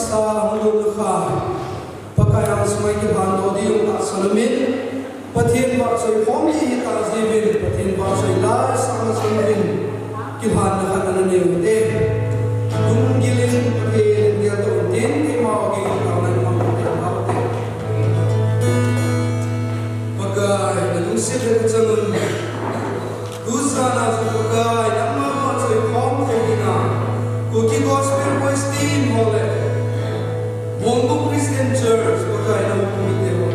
sa hulu kha pakayang semai ki bando di yung ta salamin pathin ba soi khom ji ta jibin pathin ba soi la sama salamin ki bhan na kan ne ude tum gilin pathin dia to din ki ma gi ta nan ma te ha te pakay na dung se de changun dusana su pakay namma ba soi khom ko dina Cookie Gospel Boys Team Hole Monggo Christian Church Pakai na kumite ho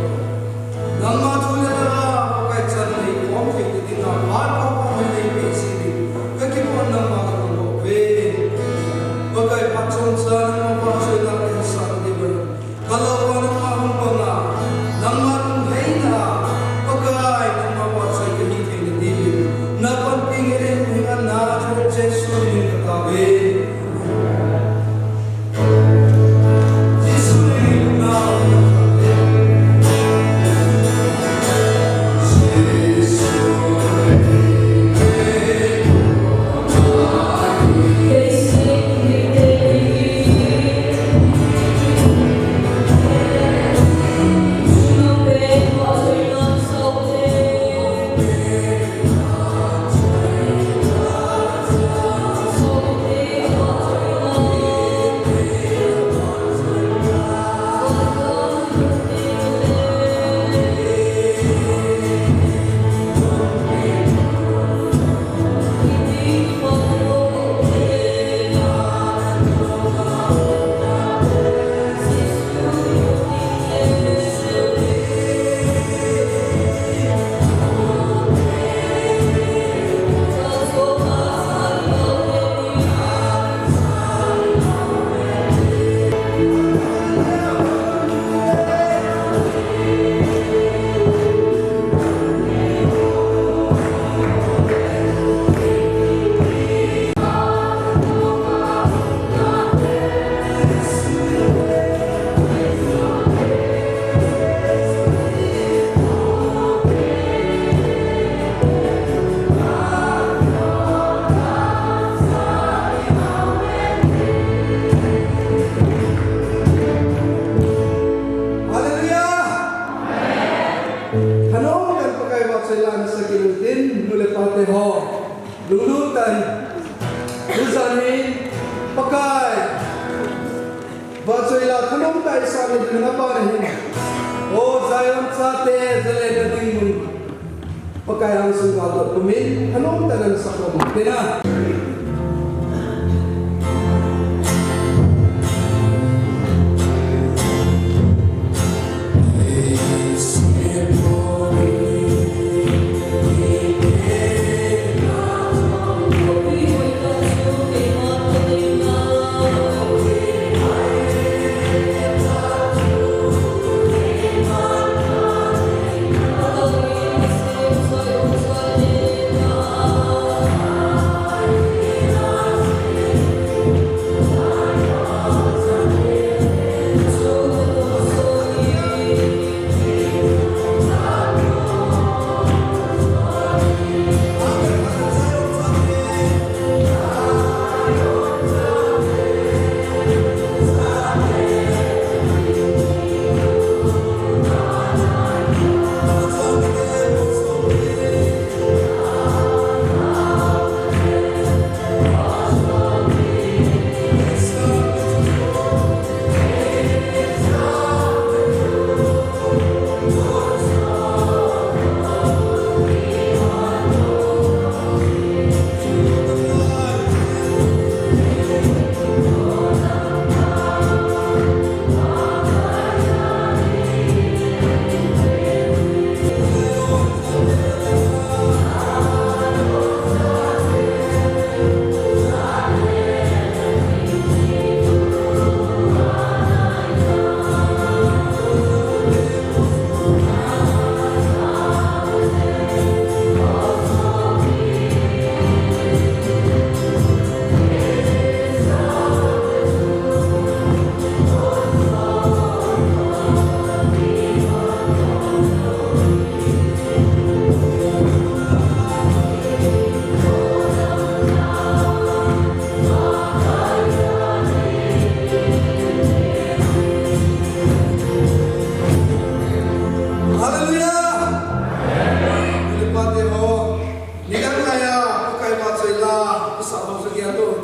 Nang matula na pakai chanay Kung kiti na Marpa pa may PCB Kakipuan ng mga kambobe Pakai patson sa Nang mapasay natin sa Diba Kalawa ng mahumpanga Nang marunhay na Pakai Nang mapasay kahitay na Diba Napagpingirin Hingan na Churches Sunin katabi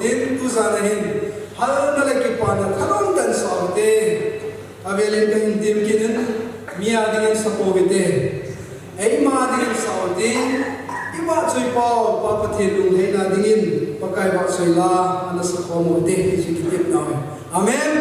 din tu sana hin hal na lagi pana thalong tan saute avelin ka intim kinin mia din sa povite ai ma din saute iba choi pau pa pathilung hei na dingin pakai ba choi la ana sa khomo de sikitip na amen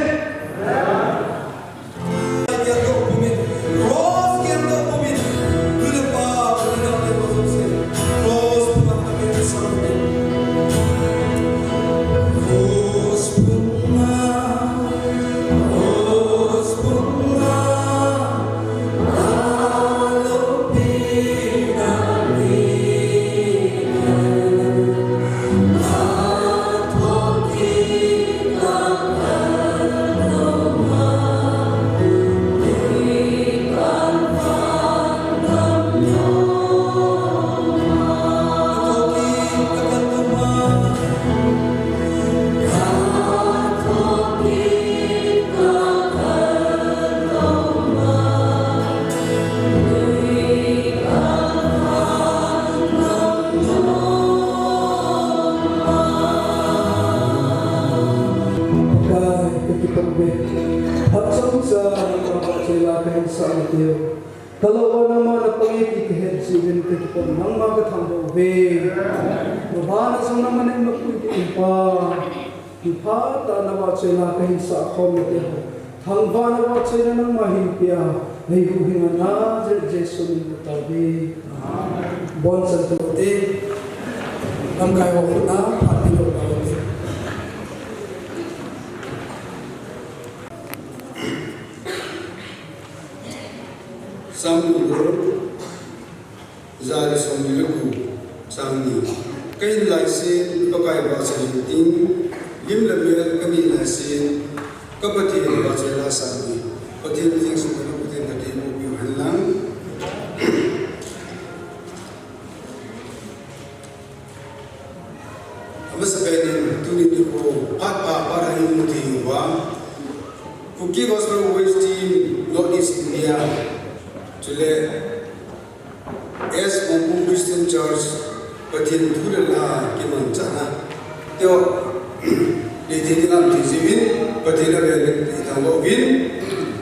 Kalau nama nak panggil kita sihir kita nang maga thambo be, nubana sana mana nak pergi impa ta nama cina kehinsa khomete ho, thangba nama cina nang mahimpia, hei buhinga na Yesus mutabi, bon santote, angkai wakuna hati lokate. Sambudur zari somniluku sangni kain laisin pakai bahasa Hindim lim lemel kami laisin kapati bahasa Lasani pati ting sumber pati tadi mobil halang apa sebagai tulis itu apa para ilmu wa kuki gospel voice team Northeast India Chile as Mumbu Christian Church Pathin Thurala Kimanchana Teo Lidinam Tizivin Pathina Velin Itawin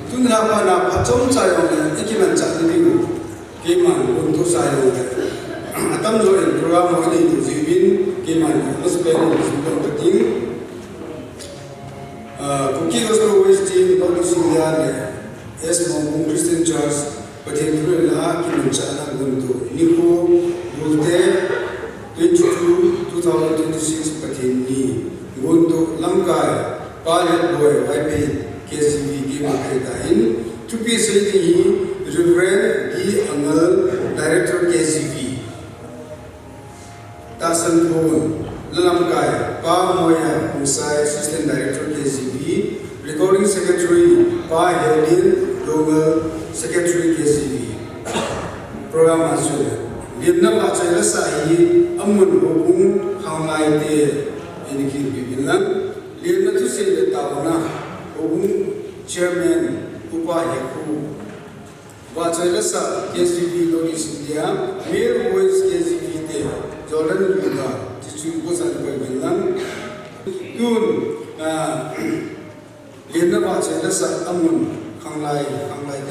Tunapa na Pachom Sayong Ikimanchana Digu Kiman Buntu Sayong Atam Jo in program Honi Tizivin Kiman Musbel Musbel Patin Kuki Gospel Voice Team Northeast India as Mumbu Christian Church Pathin Thurala Kimanchana Buntu Nico Bulte 22 2026 Pathin Ni Buntu Lamkai Palet Boy YP KCV Gimakretain Tupi Saidi Reverend D. Angal Director KCV Tasan Phone Lamkai Pa Moya Musai Assistant Director KCV Recording Secretary Pa Hedin Logal Secretary KCV Program Master Limna Pachai Sahi Amun Hokung Hanglai De Iniki Bibilan Limna to say the Tawana Hokung Chairman Upa Yaku Pachai Sa KCV Northeast India Mayor Voice KCV De Jordan Luda Tichu Bosan Bibilan Tun Limna Pachai Sa Amun Hanglai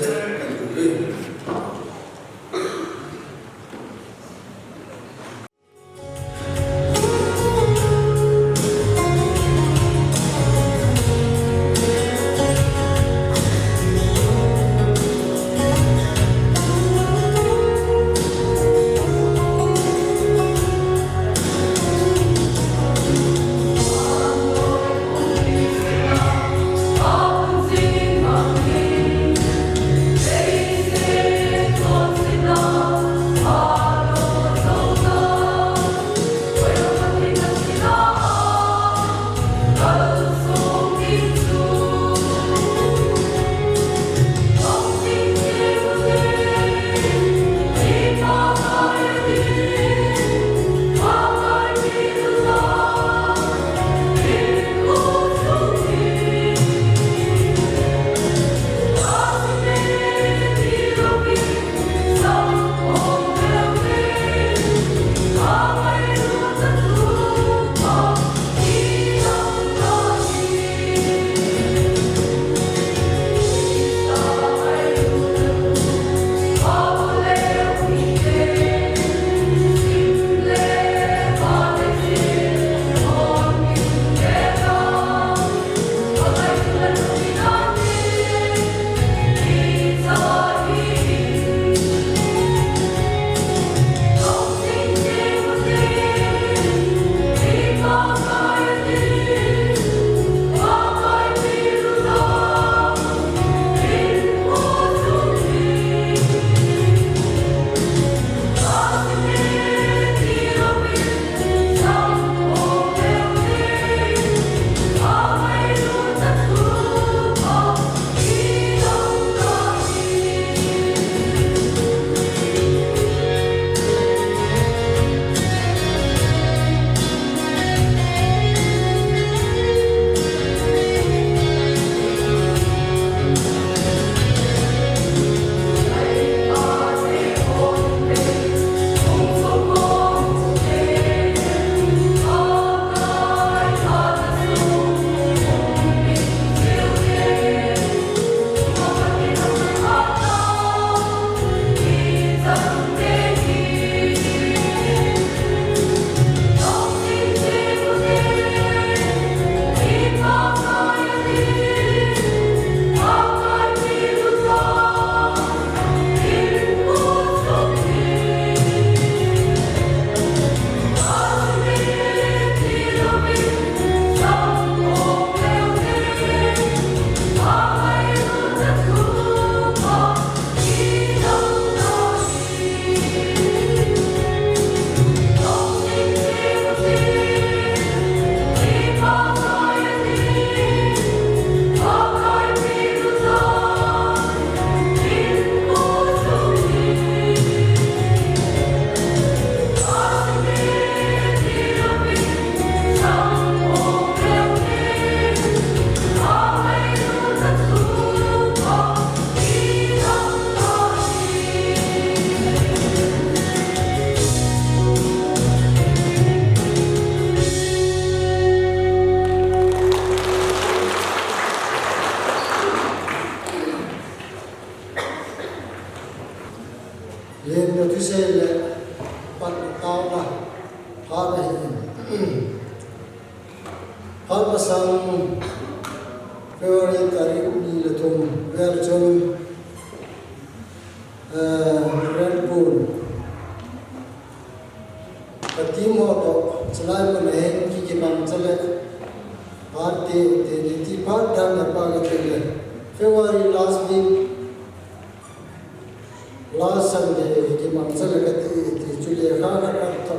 De Kankubi There sang February tarik ni letum version Red Bull Katimo to selai meneh ki mam selek party de ti part dan apa ke February last week last Sunday ki mam selek ti Julia kana ta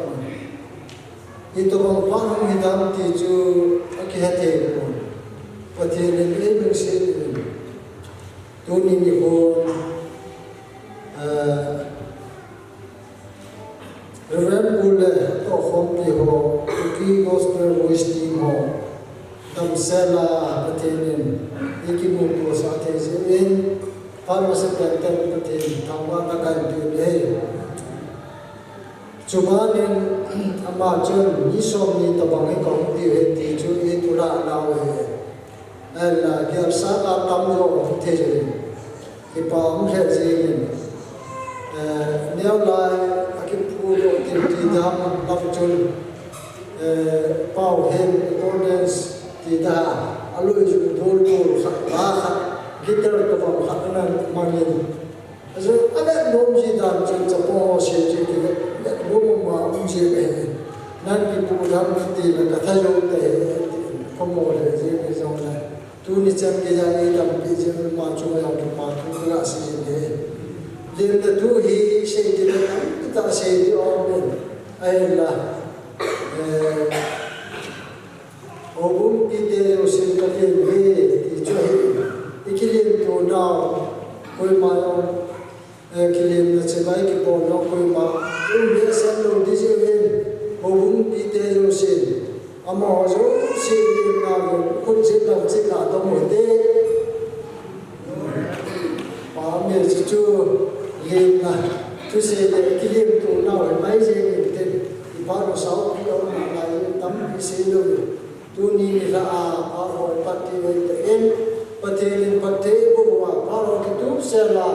itu bang hidam ti ju akhate ko pathe le le se tu ni ko Reverend Bulle to hompi ho ki gospel voice team ho tam sela pathenin ikimu ko sa the in pharmacy center pathen thangwa na kan tu le chumanin ama chon ni som ni tabang ko ti he ti chu e tura na we ala gyar sa ka tam jo the je ki pa mu he je neo lai akim pulo ti dam lam chon pau hen orders ti da alu ju dol dol kha ba gitar ka ba kha na mangin aso ada nom ji dan chen chapo se ji ki nom ma um ji be nan ki pu dam ti la ka tha yo te komo le ji ki so la tu ni chan ke ja ni dam ki ji ma chu ya tu ma tu ga si ji de the two he say the say the organ ayla obum ite o sin ka le ti cho ikilin to now koi ma kilin na chebai ki po no koi ma un be san lo di je ven obum ite o sin amo jo se na ko je na che ka to mo de pa me chu lên là tôi sẽ để cái liêm tụ nào ở mấy giờ mình tên thì bao nhiêu sáu cái ông này tấm cái xe luôn tôi nhìn ra bao nhiêu bát thì về em bát thì lên bát thì bộ à bao nhiêu cái túp xe là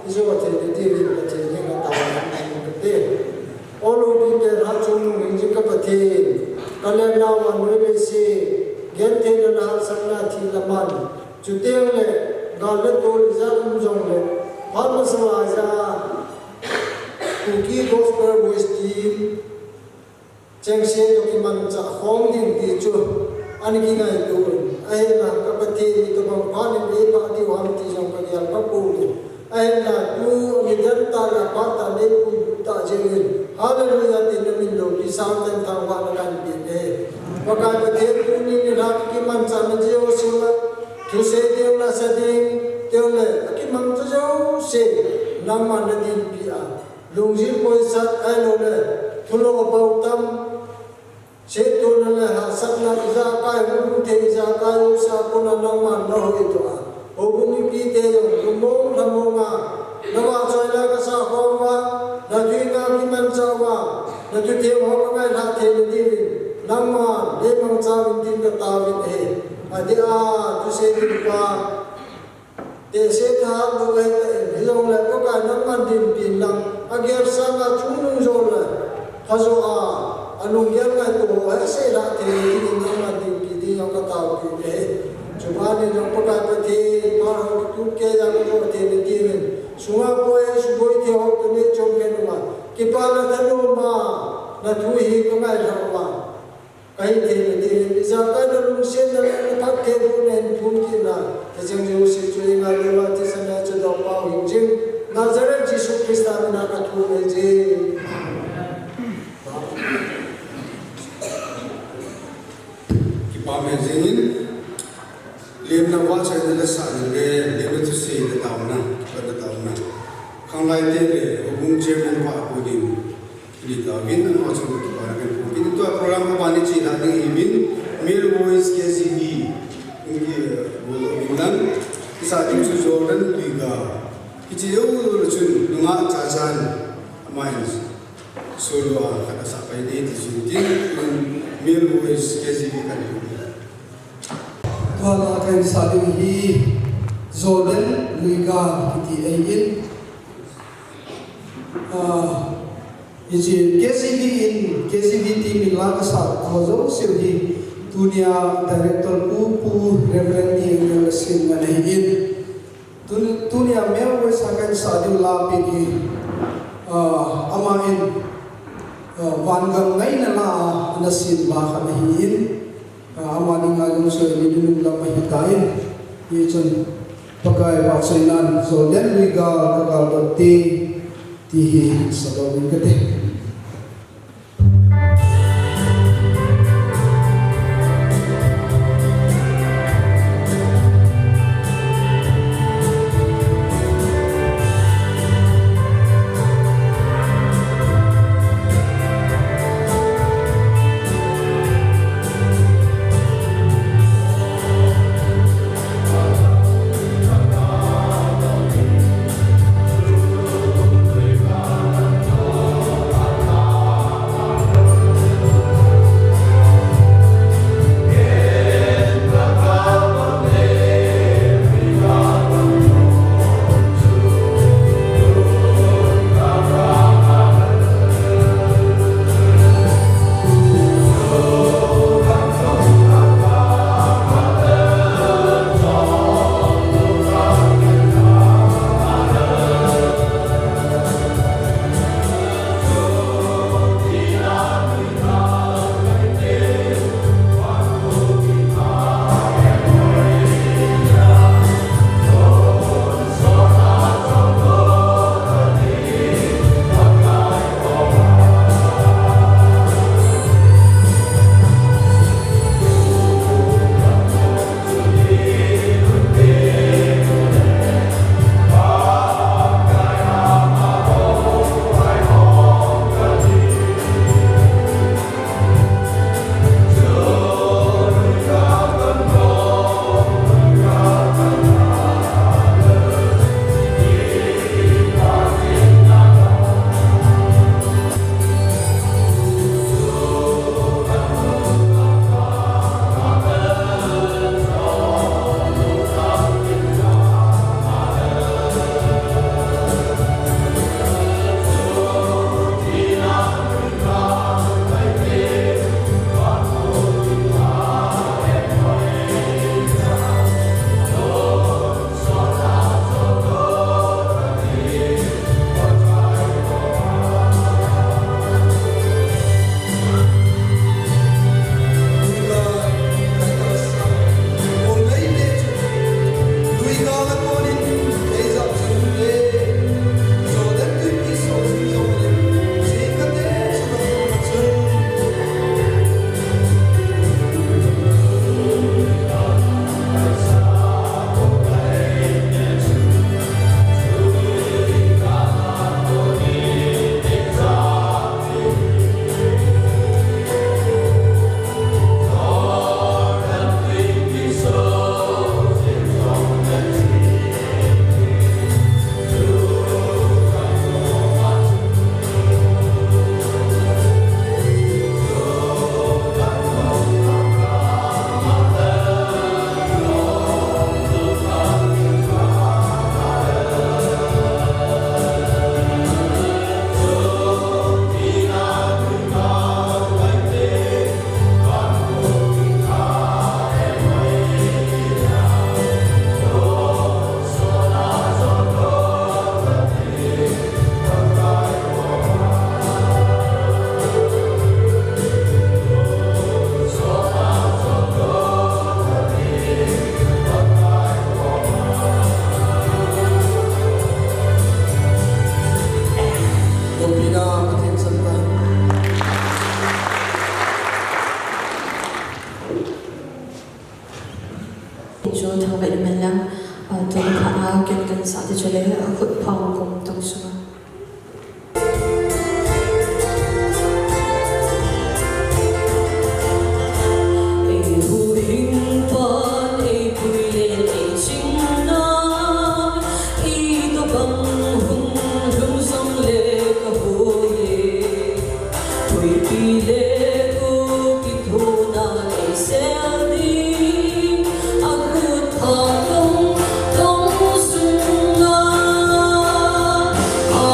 cái số bát thì lên bát thì những cái tàu này một cái all over the hát chung mình chỉ có bát thì cái này nào mà mới về xe gen thế là sang là thì làm ăn chủ tiêu này gọi là tôi ra không dùng này Pharma Samaja Kuki Gospel Voice Team Cheng Shen Dokiman Cha Hong Ding Ti Chu Aniki Ngai Tu Ai Na Kapati To Bang Pani Be Pa Di Wam Ti Jong Ka Yal Pa Pu Ai Na Tu Ni Dan Ta La Pa Ta Le Pu Ta Jeng Hallelujah Ti Namin Lo Di Sang Tan Thang Wa Na Kan Pi Ne Wakai Pa The Tu Ni Ni Ra Ki Man Cha Na Je O Siwa Tu Se Deu La Sa Ding Teu Le Aki Mang Cha Jo Se Nam Man Na Din Pi A Lung Ji Poi Sat Ai Lo Le Thulo Bau Tam Se Tu Na Le Ha Sat Na Za Kai Hu Te Za Kai U Sa Ko Na Nam Man Na Ho To A O Bu Ni Pi Te Yo Lu Mo Na Mo Nga Na Wa Choi La Ka Sa Ho Wa Na Tui Nga Ki Man Cha Wa Na Tu Te Ho Ka Ngai La Te Ni Di Nam Man Le Mang Cha Win Tin Ka Ta Win He Adi A Tu Se Di Pa để sẽ tháo được cái lòng lại có cả năm ăn tiền tiền năng agar sang cả chúng nung rồi là họ rồi anh nung dân này tổ hết sẽ là thì năm ăn tiền tiền đi trong cái tàu thì để chúng ta nên trong cái cái thì mà chúng kia ra cái rồi thì đi mình xuống bơi thì họ tự nhiên trong cái mà cái ba là thân luôn mà là chú ý có ngày nào mà cái thì bây giờ cái nó luôn xem là nó phát cái luôn nên chúng kia là thì chúng tôi sẽ chơi ngay để mà thì sang cho đồng bào hình dung Nazareth Jesus Christ là na cả thu về gì cái ba mẹ gì liêm na quá trời là sản để liêm nó sẽ để tàu na không lại thế để ông chơi nên qua cố định đi tàu viên nó cho người ta cái cố định tôi program của bạn chỉ là đi viên Mill Voice KCV cái bộ Milan cái sao chúng tôi Jordan Liga cái gì đó là chuyện đúng không cha chan mai solo cái sao phải đi thì chúng tin Mill Voice KCV cái này toàn là cái sao đi Jordan Liga cái gì KCV team in la ka sa ko zo siu hi tunia director Pupu Reverend Yang Sin Manahin tunia mewa sakan sa adil lapi ki amain wangam ngay na la nasin baka nahiin amaning ngayong sa nilunong lang mahitain yun pagkay paksainan so then we ga kakalbati tihi sa gawin kate. cho thằng vậy mình làm tôi khá kiện cần xã thì cho lấy hội phòng cùng tổng số Oh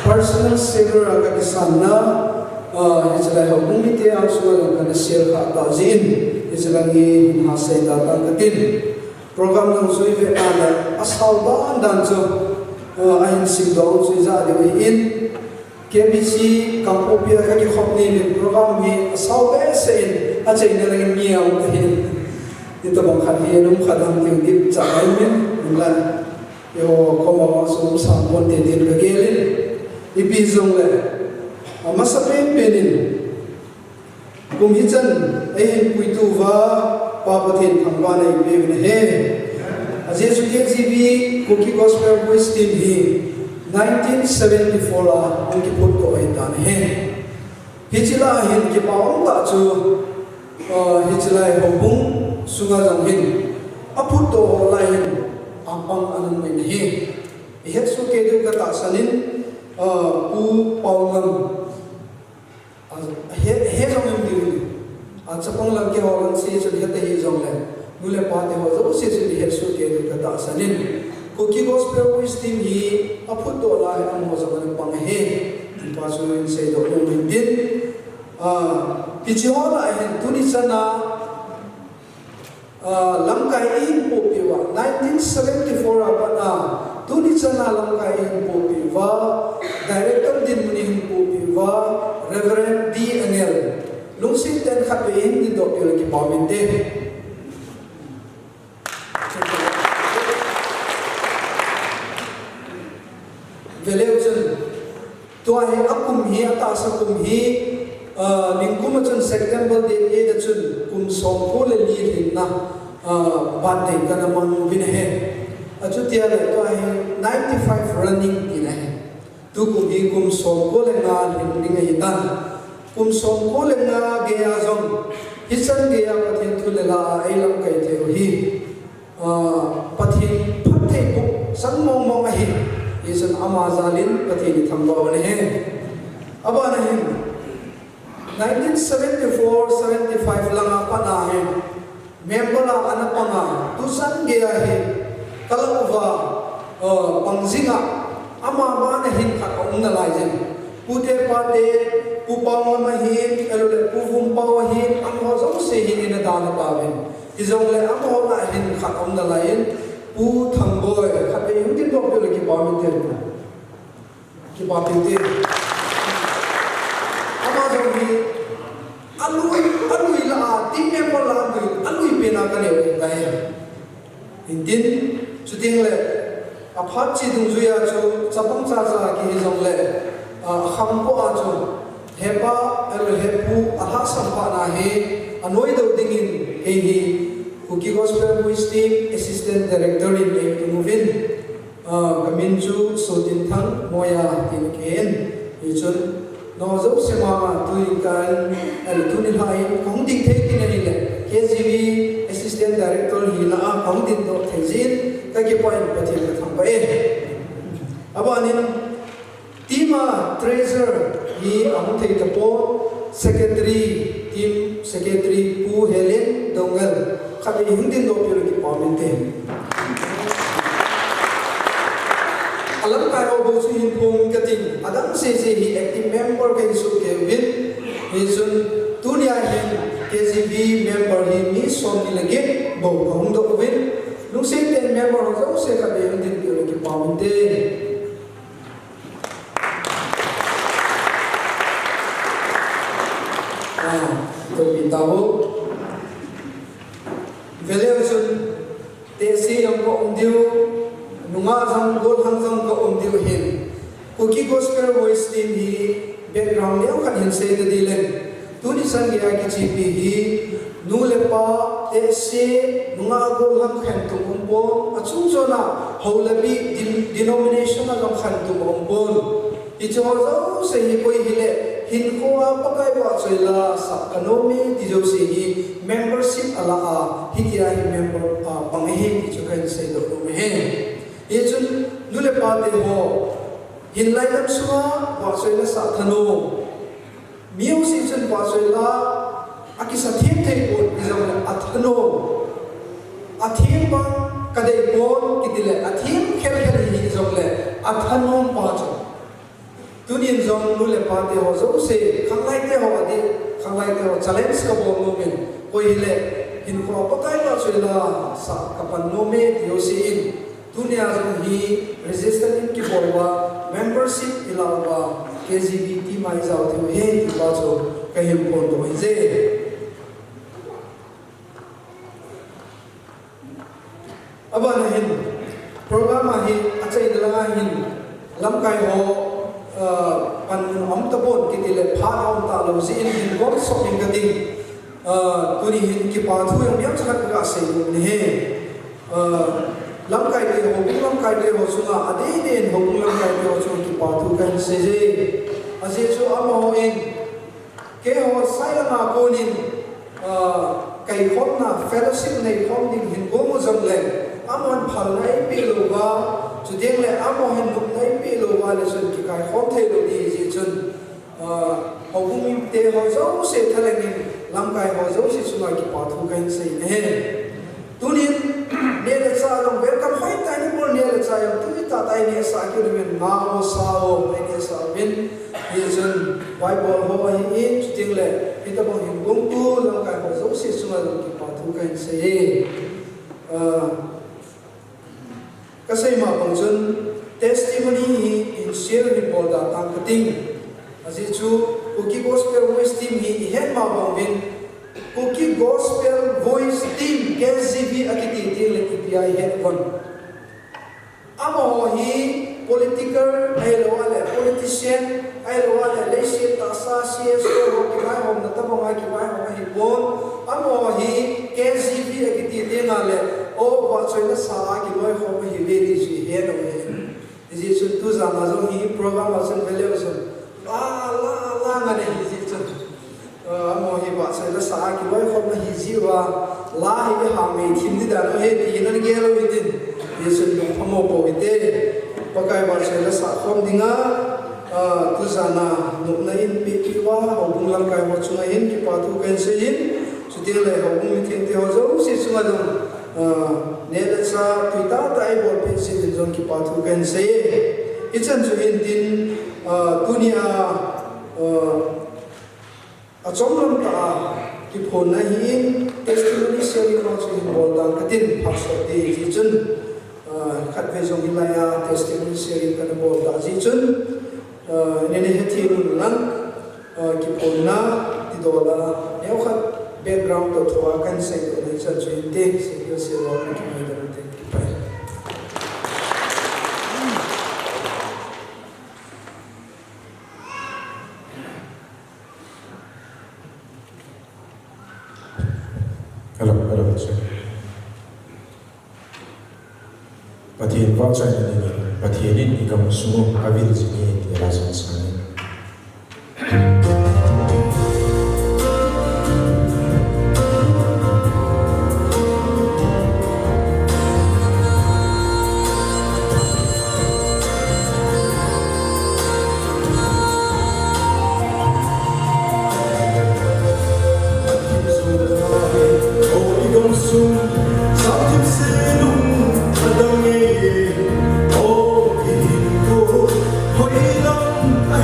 Personal savior aga kisana Israel humiti ang sulang kana share ka tazin Israel ni hasay datang katin program ng suive ana asal daan dan so ayin sigdaw so isa di in KBC kampopia ka ki khopni ni program ni asal ba sein achay na lang niya ang tahin ito bang kaninom kadang ting dip sa ayin ulan yo komo so sa bonte din gagelin ibizong le masapin penin kumhijan ay puituva papatin thangwana ibevin he ajesu KGB Cookie Gospel Voice team hi 1974 la ang kiput ko ay tan hen hichila hin ki paung ta chu hichila hobung sunga jang hin aput to la hin ampang anun mai hi het su ke du ka ta sanin pu paungam he jong im diu chapang lang ke holan se chu he te hi jong le nule pa te ho zo se chu het su ke du ka ta sanin Kuki gospel wisdom hi aput do la ang mo sa kanang panghe paso say do yung din pichihola hen tuni sana langkai in po piwa 1974 apa na tuni sana langkai in po piwa director din muni hin po piwa Reverend D. Angel lungsing ten khapein din do pila ki paminte Veleuchen tua he akum hi ata sa kum hi ningkum chun September de e da chun kum som ko le li hin na ban de kana mang vin he achu tia le tua he 95 running din he tu kum hi kum som ko le na ling ling hi dan kum som ko le na ge ya jong hisan ge ya pathin thu le la ai lam kai the hi pathin phathe ku sang mong mong hi isan amazalin patini thamba wane he aba na he 1974 75 langa pana he member la anapanga tusan gea he kalauwa pangzinga ama ma na hin kha ong na lai jen pute pate pupang ma hin elule puvum paw hin am ho zo se hin ina dana pawen izong le am ho na hin kha ong na lai pu thangboy khate yung din do pelo ki paminte ki papinte ama jo ni alui la tim member la alui pena ka le kai indin chuting le aphat chi dung zuya chu chapang cha cha ki jong le kham po a chu hepa el hepu aha sampa na he anoi do dingin he hi Kuki Gospel Wisdom Assistant Director in Movin Kaminju Sodin Thang Moya in Ken Ichun Nozo Semama Tuin Kan El Tunin Hai Kong Ding Take in Anile KGV Assistant Director Hila Kong Din Do Tenzin Kaki Point Patil Katambae Abanin Tima Treasure Hi Ang Tay Tapo Secretary Team Secretary Pu Helen Dongal kami hindi do piro ki paminte alam karo bo su hin pung kating adam se hi active member kan su ke win hisun dunia hin KCB member hi mi som ni lagi bo kong do win lung se ten member ho se kami hindi piro ki paminte to bitaho Veleuchen tesi yang ko umdiu nunga jang gol hang jang ko umdiu hin Kuki Gospel Wisdom hi background leo kan hin se de dilen tuni san gi ki GP hi nulepa tesi nunga gol hang khan tu umpon achung jona holabi denomination na jang khan tu umpon ichoro se hi koi hile hin ko pakai ba choila sa kanome dijo se hi membership ala a hikia hi member panghe ki chukan se do me he ye chun nule pa de ho hin lai lam suwa ba choila sa thano miu si chun ba choila akisa thim the ko izam athano athim ba kade bon kitile athim khel khel hi izam le athano pa chu Tunin zong nule pa de ho zo se khanglai te ho adi khanglai te ho challenge ka bo moment koi le hin ko pakai ba choila sa kapan nome dio se in dunia zong hi register in ki bolwa membership ilawa KGB ti mai zau the he ki ba zo ka him pon do je aba na hin program hi achai dala hin lam kai ho pan om ta bon ki tile pha om ta lo si in hin gol shopping ka ding tuni hin ki pa thu yam yam chakhat ka se ni he lam kai te ho lam kai te ho sunga ade den ho lam kai te ho chu ki pa thu kan se je ase chu amo ho in ke ho sai la ma ko nin kai khop na fellowship nei khom ding hin go mo jam le amon phal nai pe lo ba chu ding le amo hin nuk nai pe lo ba le sun ki kai khom thei lo di ji chun ho bum te ho zo se thaleng in lam kai ho zo se sunga ki pa thu kan se ne tunin ne le cha long welcome hoi tai ni bol ne le cha yam tu ta tai ne sa ki men ma o sa o ne sa bin ye chun bible ho hi in ting le ita bang hin gong tu lam kai ho zo se sunga long ki pa thu kan se ka sai ma bang chun testimony hi in share ni bol da tang kating aji chu Cookie Gospel Voice Team hi hen ma bang bin Cookie Gospel Voice Team KZV akiti ting le KPI head one amo hi political ai lo ale politician ai lo ale leise ta sa cs ko ki mai hom na ta bang ki mai hom hi bon amo hi KZV akiti ting ale o wa choi na sa ki loi hom hi ve di ji he no he ji chu tu za na zo hi program asan value asan la ngane hi ji chu amo hi ba sai la sa ki loi khom na hi ji wa la hi ha me thim di da no he ti nan ge lo hi din ye sun no phamo po hi te pa kai ba sai la sa khom dinga tu za na no na in pi ki wa ho bung lam kai ho chu na hin ki pa tu kan se hin chu ti le ho bung mi thim te ho zo si chu ma do ne la sa pi ta tai bol pe si din zon ki pa tu kan se ichan chu hin din dunia achom lam ta ki phon na hi testimony sharing ma chu hin bol dang katin phak so ti ji chun khat ve jong hilaya testimony sharing kan bol da ji chun ne ne he thi mun lang ki phon na ti do la neu khat background to thwa kan sai ko ne chan chu hin te se se ro ki mai da te ki pai Hello, sir. Pathian vang sai ni pathianin ikam sumo avil jini tera sansani. Hãy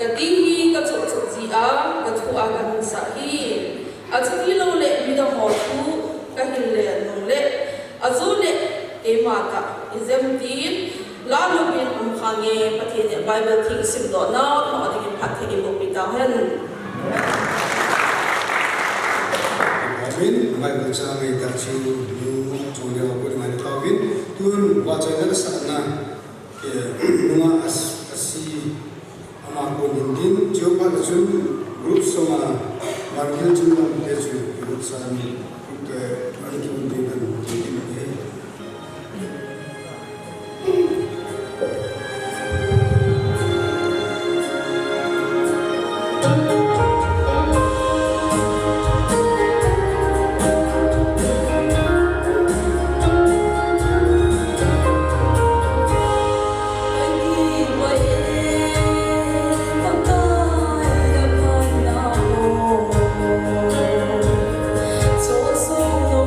กะตีฮีกะจุกจุกจีอากะทูอากันสาฮีอาจุที่เราเละมีดหอทูกะหินเละนงเละอาจุเละเอมากะอิเซมตีนลาลูบินอุมขังเงประเทศเนี่ยไบเบิลทิ้งสิบดอนาหอดีกินพัดเทกินบุกปิดาเฮน Amin, mai bersama ngai tak ciu lu jual apa di mana kawin, tuan wajah kita sana, rumah asi amak pun hindin, jauh jun grup sama warga jumlah keju grup sana, ke mana kita dengan hindin ni. So so no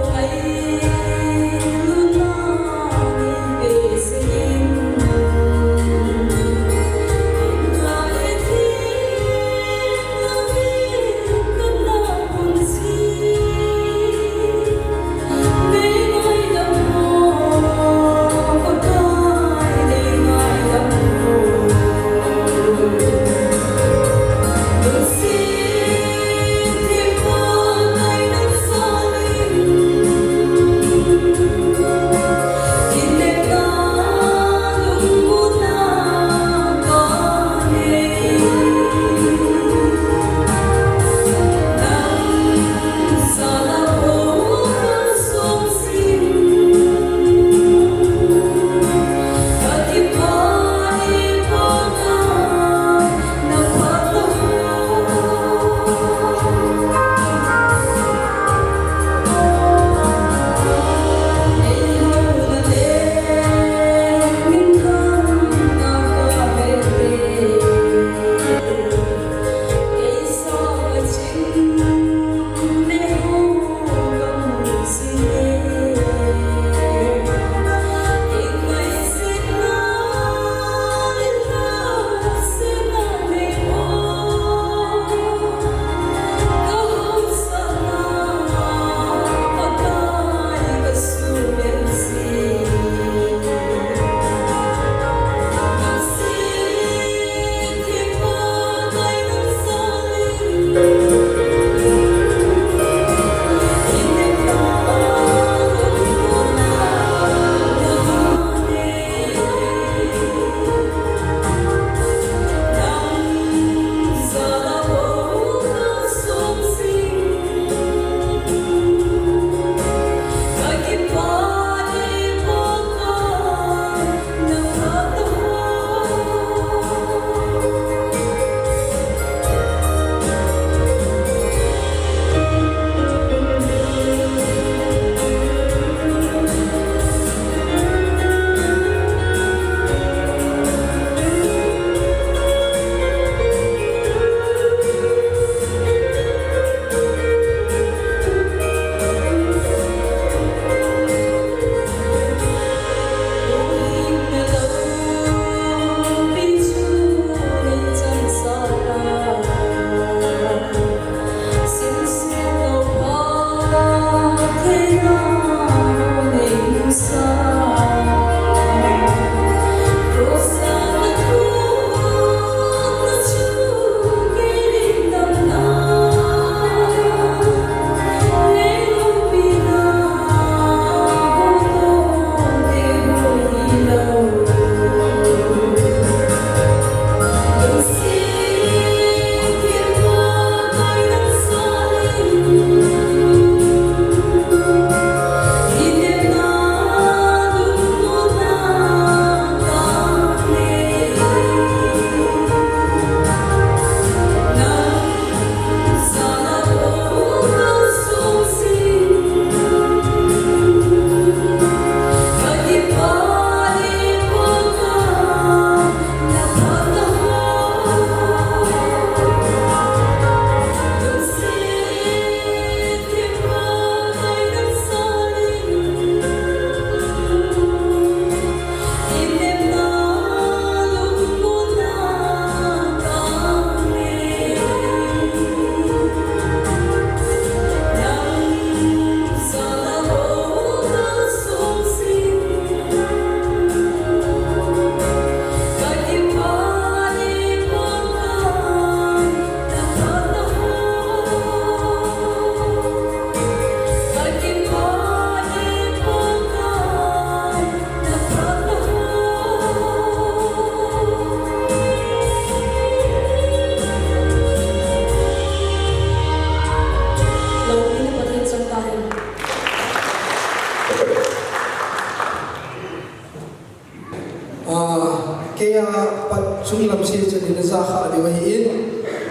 sa kha di wahi in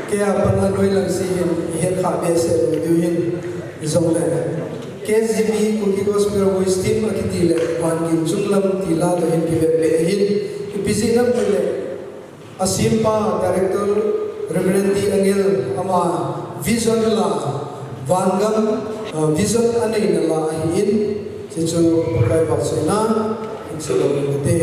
kaya pana noi lang si hin kha be se ro du hin zong le KZB Cookie Gospel Voice Team akitile wan kim chunglam tila do hin ki be hin busy nam tile asimpa director Reverend Angel ama vision la vangam vision anei na la hin sichu pakai baksena inselo te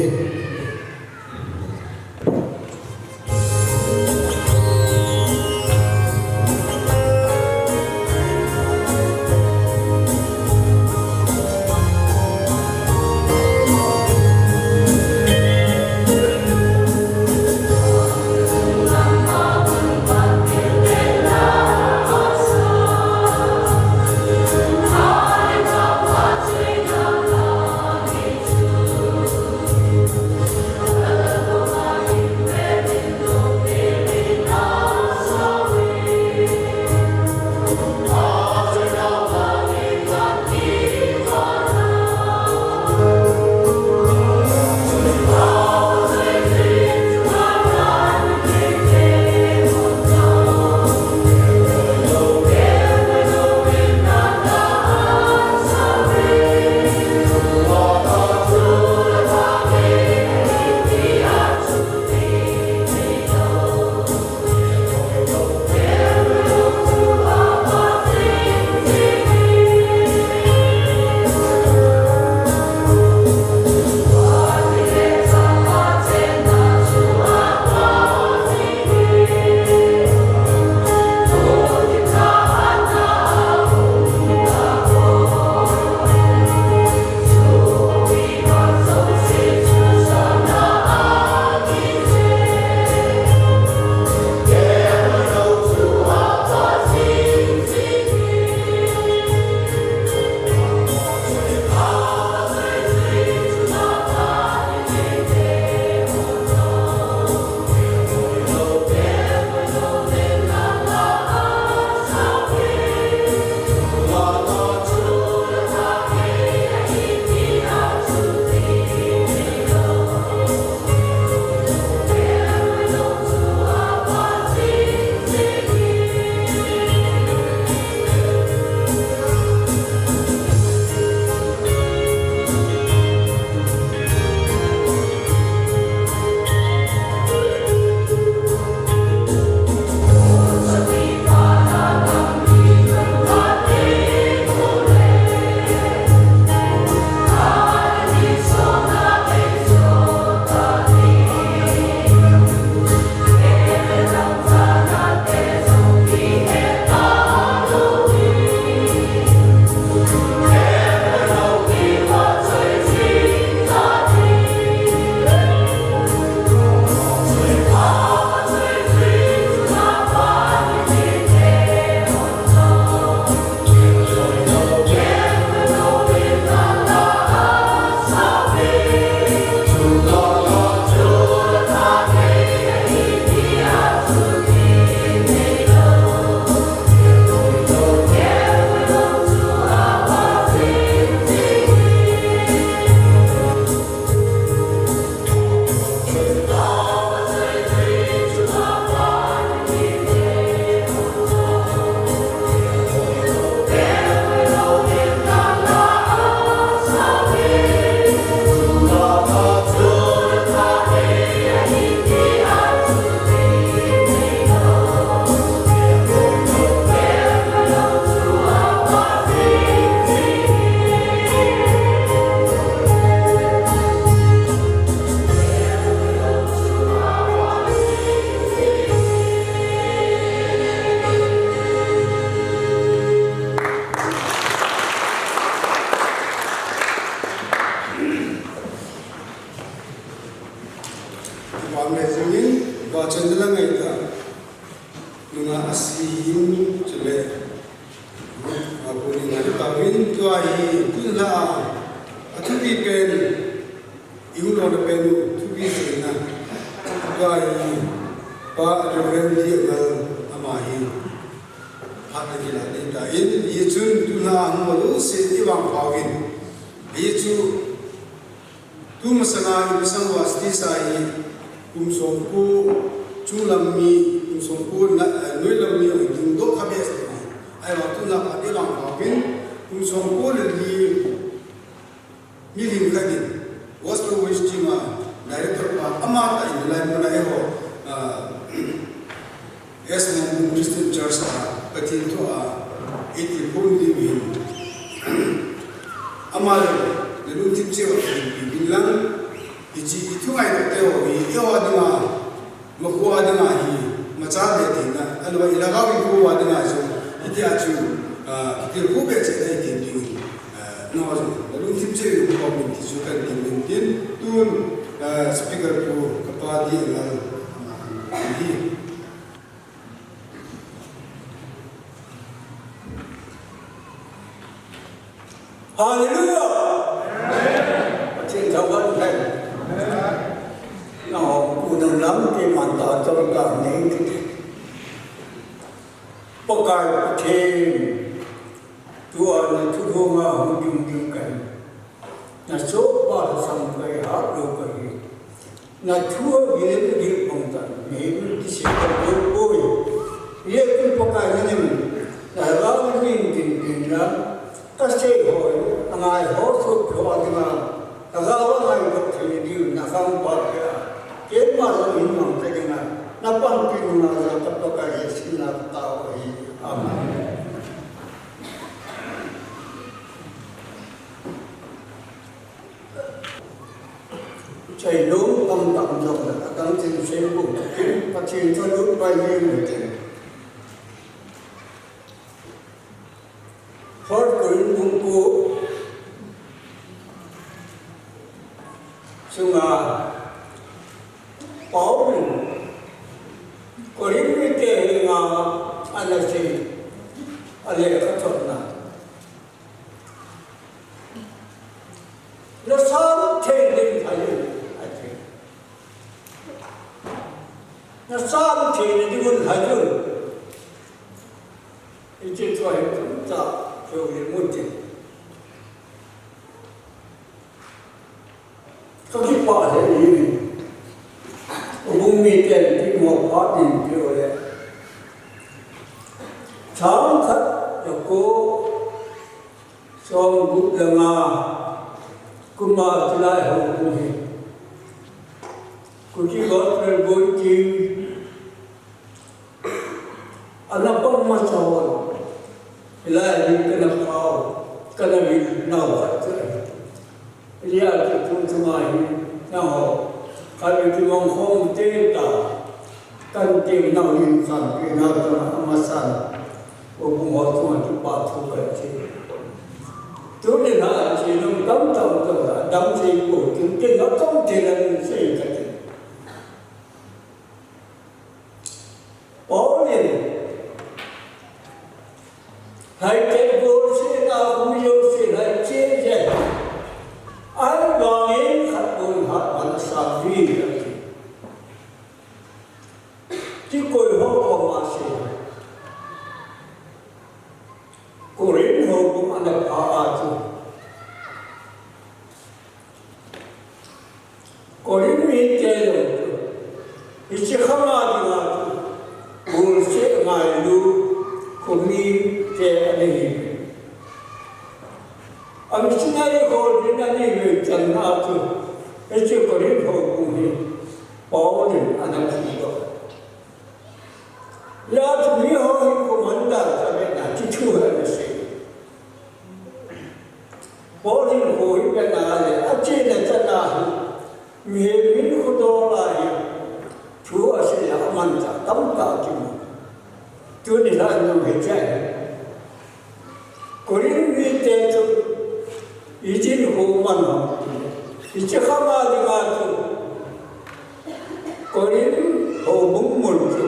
tu masana ibisang wasti sai kumsom ku chung lam mi song ko na noi lam mi ong do kha bes ni ai wa tu na ka de lang ka bin song ko le li mi lim ka din was pro wish ji ma director pa ama ta in lai ma na ho as an Christian church patin to it ko ni bi ama le lu tip che wa bin lang ichi itu ai to te ho bi yo adima ma ko adima hi ma cha de tin na alwa ila ga bi ko adima so iti a chu ti ko be che dai tin ti no so le lu tip che yo ko bi ti su ka tin tin tun speaker ko ka di la hi Hallelujah. Trên thao vẫn thành nó cụ đồng lắm thì mà tạo cho cả những cái bậc cài thêm chúa là chúa hô mà không dùng cảnh là số ba sang cái hát đồ cái là chúa biến đi bằng tận những cái sự cần yêu ôi yêu cái bậc cài như là bao nhiêu tiền lắm ta sẽ hỏi ngày họ xuất khẩu đi mà ta giao ngày một thì đi na không bao giờ cái mà là in mang cái này na quan cái mà là tập tập cái gì là tao ấy amen chạy đúng tâm tâm rồi là tâm tình sẽ cùng phát triển cho đúng bao nhiêu người tiền Phật quyền cung cố xung bảo mình có những cái tiền anh là gì anh là cái thuật nào nó sáng thiên đình phải nó sáng thiên đình quân hải dương thì chỉ cho chúng ta rồi muốn gì có cái bỏ thế gì vùng miền tiền thì một phát triển rồi đấy sáng thật là cô xong bút là ngà cũng mà chỉ lại hồng cũng gì cũng chỉ có cái vốn chi anh nó không mà sao lại đi cái nào cao cái nào bị nào vậy bây giờ thì chúng tôi nào cái việc mong không tên ta cần tìm nào hình sản cái nào cho mà sản của vùng họ chúng chúng ta thu về chứ tôi nên là chỉ nông đóng trồng rồi đóng gì của chúng tôi nó không thể là gì cả bỏ liền hãy kết vô sẽ nào cũng yêu sẽ hãy chia sẻ anh vào đến khát buồn hát bắn xa vi chứ cội hô không mà sẽ cô đến hô cũng ăn được phá chứ cô đến miền tây rồi thì chỉ không ai đi nào buồn sẽ ngày lưu của mình cái này anh xin hãy gọi đến anh ấy về chân nào chứ cái chuyện của đến hồi cùng đi bỏ đến anh em không có là chúng mình hỏi của mình đã cho nên là chỉ chưa là gì bỏ đến hồi cái nào để anh chị là chân nào mình không đó là Chúa sẽ là mình đã tấm cả chúng Chúa để lại nhiều hệ chạy có những nguyên tế cho ý chí hồ mình ý chí khám á đi ngà cho có những hồ mông môn cho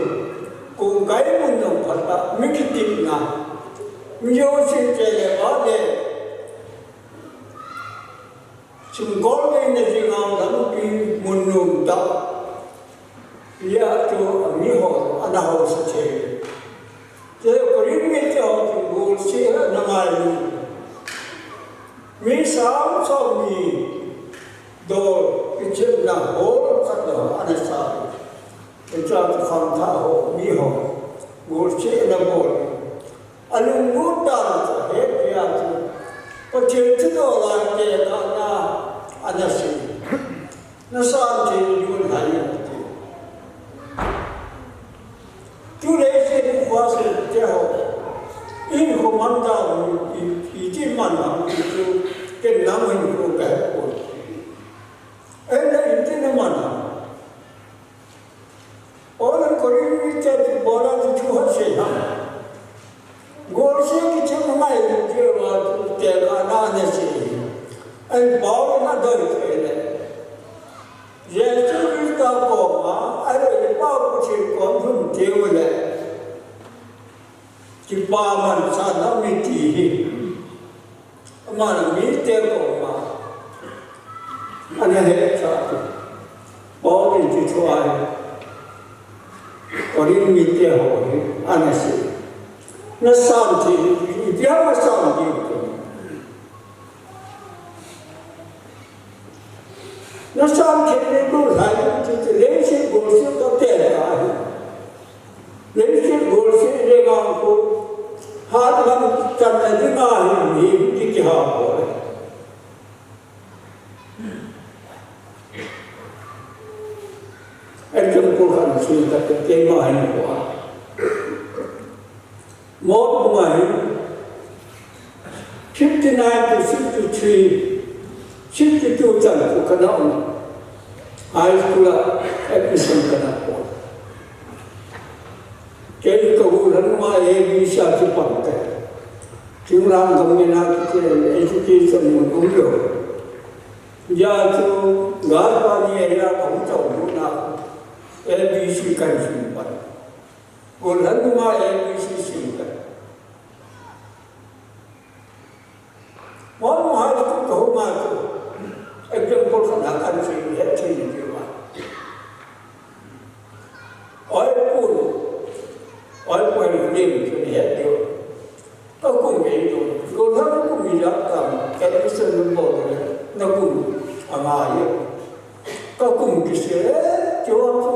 cùng cái môn đồng phát ta mấy cái tìm ngà nhiều sự chạy là có để chúng có lên là gì ngào lắm đi môn nồng tập giờ cho mỹ hồ anh hồ sẽ chạy thế có những cái cho chúng tôi sẽ nằm lại mỹ sáng sau mi đồ cái chuyện là hố sắc đó anh sao Ejak kham tha ho mi ho gol che na bol alung ngut dal he ya tu pachen tu do la ke ka na anasi na san che yun hai ya tu le se ni khwa se te ho in ko man da i ji man na tu ke na mo ko ka ko ena in ti na man orang korin itu bola itu hasil. Gol se kita mengai dia waktu tega nasi. Bawa na dari kene. Jadi kita koma ada bawa kucing konfirm teole. Kita man sana miti. Mana miti koma. Ada satu. Bawa itu cuai. Korin miti hoi anasi. Nasanti dia nasanti itu. Nasanti itu lain kita lesi bolsi tertera. Lesi bolsi dengan ko hal macam dengan ini dikihap boleh. Ekor pulhan sudah kekemahan kuah. Mau pemain 59 to 63, 62 jam kena high school admission kena kuah. Jadi kehulan mah bisa dipakai. Jumlah kemenang education mengundur. Jadi garba ni era bangsa guna ABC kan simpan. Kehulan mah ABC simpan. Mau hal itu kehuma tu. Example kenakan sini head sini juga. Oleh ini sini head juga. Kau kumai itu, kau tak kumai jatah, kalau sesuatu boleh, nak kumai amai. Kau kumai kisah, jawab.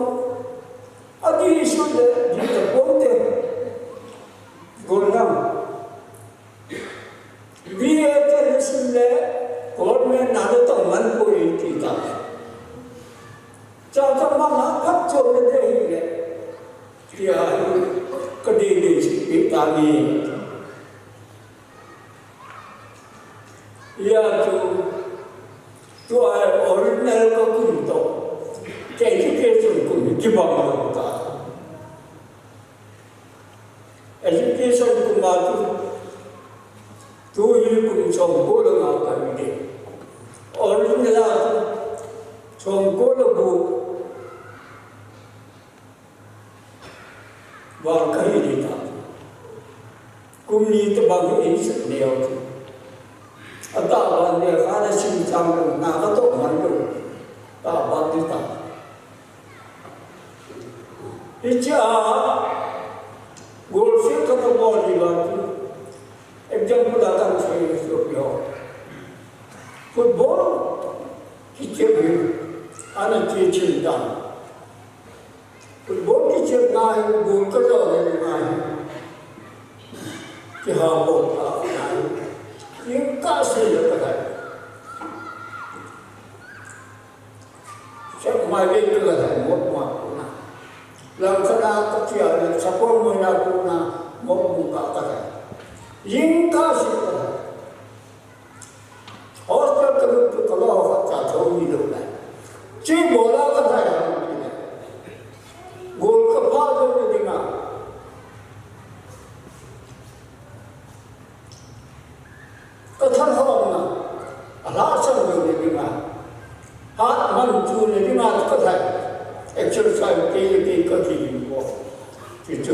Adi sudah jika boleh, golong. Dia terusnya, golongan nada teman boleh kita. Jangan mana kacau lagi. Dia kediri kita ni. Ya tu original ko kunto. Education ko kibang ta. Education ko matu. Tu ini ko chongko lo ngata ni. Original chongko lo bu. Wa kai ni ta. Kumni tebang ini sedih. Ataupun dia ada sincang nak atau mana, tak bantu tak. Ia gol se kata boleh bantu. Example datang saya Ethiopia. Football kita anak kecil dah. Football kecil naik gol kerja naik. Kehabo tak naik. Yang kasih lepas. Saya kemarin itu lepas mau nak. Langsung nak kecil, siapa mau nak mau buka kata. Yang kasih lepas. Hospital kalau kata tahu ni lepas. Cik bola kata yang ini. Gol kepala tu dengar. Ketan horna, alasan bagaimana? Hak manju ni mana ketan? Exercise kiri kiri buat, itu.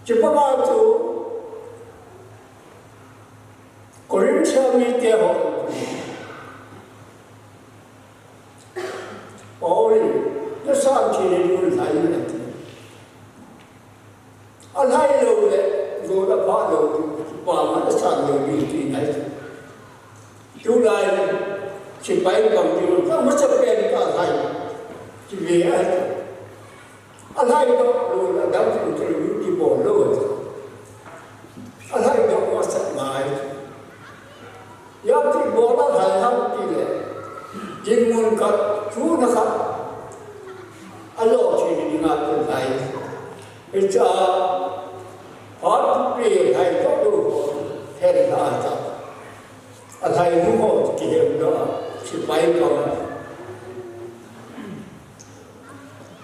Cepat tu, Korean ni dia hok. Oleh, dasar kiri dulu lain nanti. Alai lo le, lo dah pada lo. Wah, dasar lo ini naik. Julai, sipai kamu tu, macam pen tak lain. Jadi, anh hay đó rồi là đám phụ trợ đi bỏ lôi anh hay đó có sạch mãi giờ thì bỏ nó thay hăng đi lệ chính muốn cắt chú nó cắt anh lộ chuyện đi ngã từ này bây giờ họ đi hay có đủ hết là sao anh hay đúng không kỷ niệm đó chỉ bay còn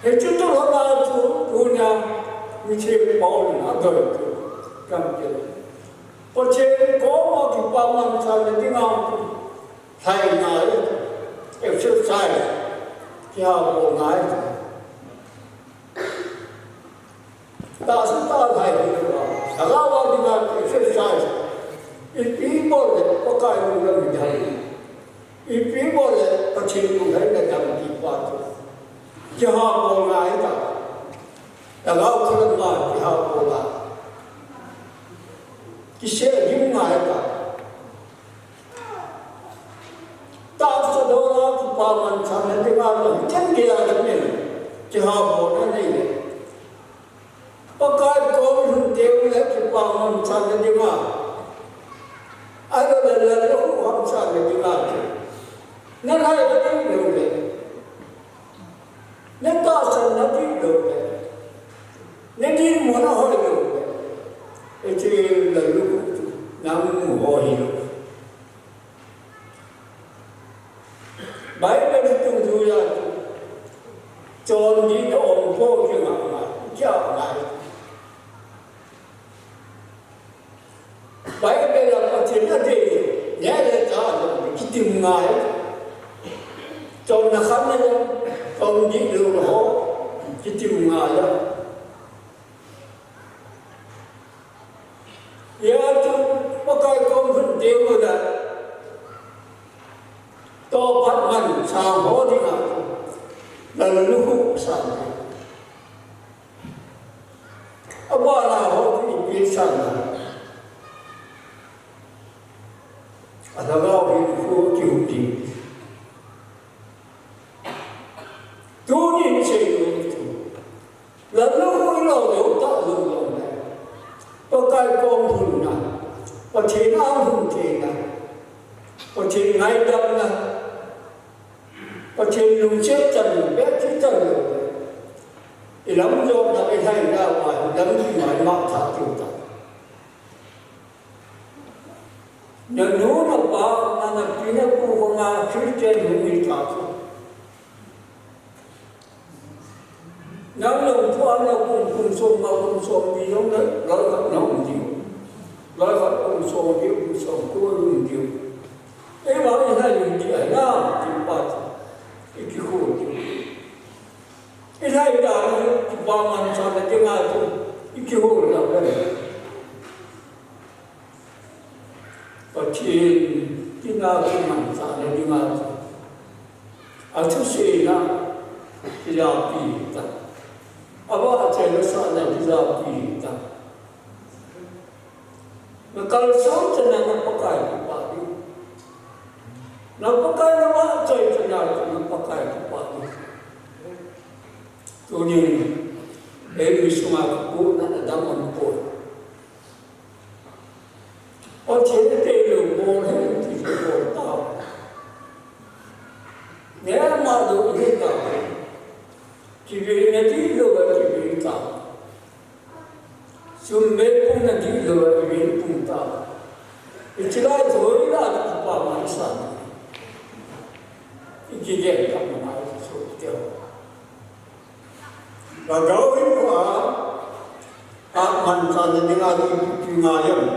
thế chúng tôi nói là chú nhà như thế bảo là đời cảm nhận có trên có một cái bao năm sau đến tiếng Anh thầy nói exercise thì họ bộ nói ta sẽ ta thầy được cả lao vào đi làm exercise ít ý bộ lệ có cái người làm thầy ít ý bộ lệ có trên người thấy là làm gì qua thôi chứ họ bộ nói ta là lao cho nên mà thì họ bộ nói cái sẽ những ngày cả ta sẽ đâu là cái ba mình sang đến cái ba mình chân kia là cái gì chứ họ bộ nó này có cái con tiêu lấy cái ba mình sang đến cái ba ai đó là nó cũng không sang đến cái ba nó hay nó đi được đấy nếu ta sang nó đi được đấy nếu đi muốn nó hỏi được đấy thì là lúc nằm ngồi hiểu bảy bên từng thứ là tròn đi ổn vô cái mà chào lại bảy bên là có chuyện là gì nhớ là cho cái tìm ngài tròn là khám lên tròn đi đường hố cái tìm ngài đó giờ chúng có cái công phân tiêu rồi đó to phát mạnh sang hố đi nào là lúc hút sang ở bao là hố thì biết sang ở đó gạo thì khu chịu đi tu niệm xây dựng là lúc hút lâu đều tạo dựng rồi này có cái công thuần này có thể nào thuần thế này có thể ngay đâm này có thể dùng chết trần bé chết trần rồi thì lắm rồi là cái thầy ra ngoài lắm thì nói mạng thả tiêu tật nhờ nú nó bảo là khi nó cũng có ngà phía trên hướng đi thả thôi nắng lồng thoa nó cùng xôm đi giống đấy nói gặp nó không chịu nói gặp cùng xôm cô không chịu ấy bảo như thế dùng gì ở đó thì bắt cái khổ cái này đã thì ba man cho nên cái ngài thôi cái khổ là cái và chỉ cái nào cái man cho nên cái ngài ở chỗ gì là cái là bị ta ở bao giờ nó sao là cái là bị ta mà kalau sống cho nên nó có cái gì nó pakai nama chơi cho nhau nó pakai apa tu ni em semua aku nak ada mampu ở trên cái đường bộ này thì bộ tao nếu mà đủ hết tao chỉ vì nó đi rồi chỉ vì tao sum bê cũng là đi rồi vì cũng tao chỉ là thôi là ba mươi sáu chỉ để làm một số tiêu và đối với họ mình cho nên là đi ngài em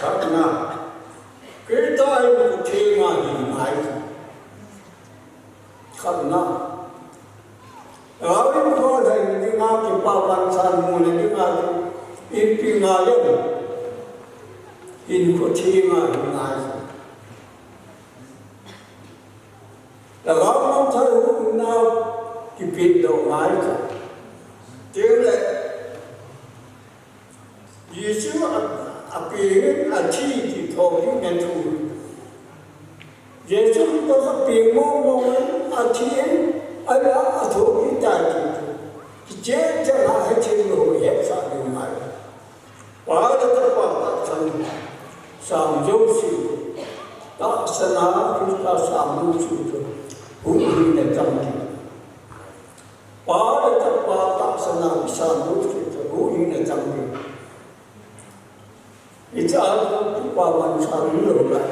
sao na cái tay một thế mà đi ngài không na đối với họ thì đi ngài cái bao ban san mua này đi ngài in ngài em in có thế mà đi ngài là góp mong thay hút nào cái việc đầu mái cả tiếng lệ vì chứ biển chi thì thổ những nhân thủ vì chứ tôi có biển mong chi ấy đã thổ những tài thì chết si ta sana Krishna samu chu hu hi ne tam ki pa de ta pa ta sana samu chu hu hi ne tam ki icha tu pa man sa lu la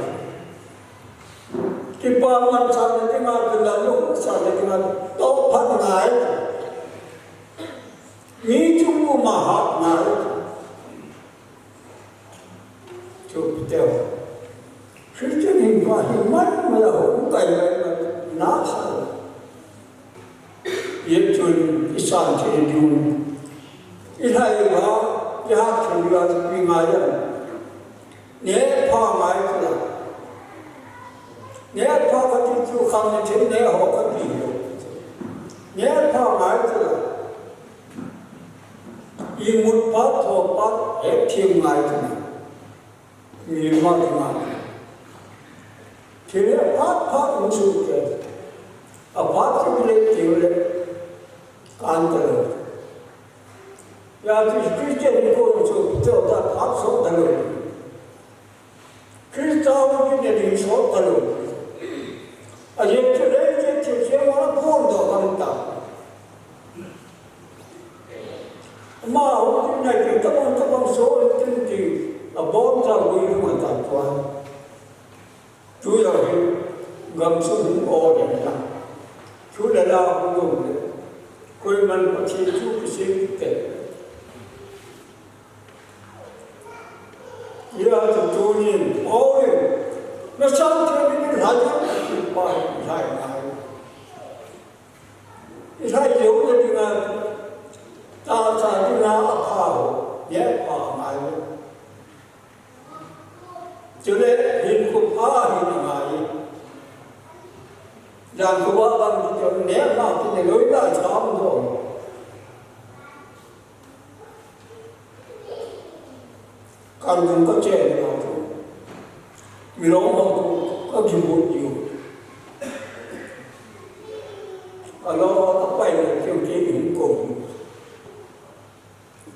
ki pa man sa ne ma de la lu sa ne ma to phan ngai ni chu ma ha ngai chu teo Christian hình và hình mắt mà là hỗn cảnh này mà nát sao yên chuẩn cái sản chế dùng cái này đó cái hát thành ra vì ngài đó nếu pha ngài thì là nếu pha cái chuyện chú không nên chế nếu họ có gì đâu nếu pha ngài thì là y một bát thọ bát ép thiên ngài thì là vì mà thì ngài Kira apa musuh dia, apa boleh dia kantor. Ya tu Kristian itu musuh dia tak apa dalam. Kristian itu jadi sok dalam. Aje cerita mana pun dah kanta. Mau ni kita teman sok tinggi, abang tak boleh mata tuan. Chú là ngầm xuống ô để làm chú là lao không dùng được quên mình có chi chú cái xin kể giờ thì chú nhìn ôi nó xong cho nên nó lại bài dài ngày cái thay dấu là đi ngang ta sẽ đi ngang áp hào nhé vào ngày cho nên hình của phá hình ngài rằng của bác bằng cho nét vào thì này lối lại xóm rồi còn đừng có trẻ nào vì đó mà có gì một nhiều và nó nó quay lại theo cái hình cùng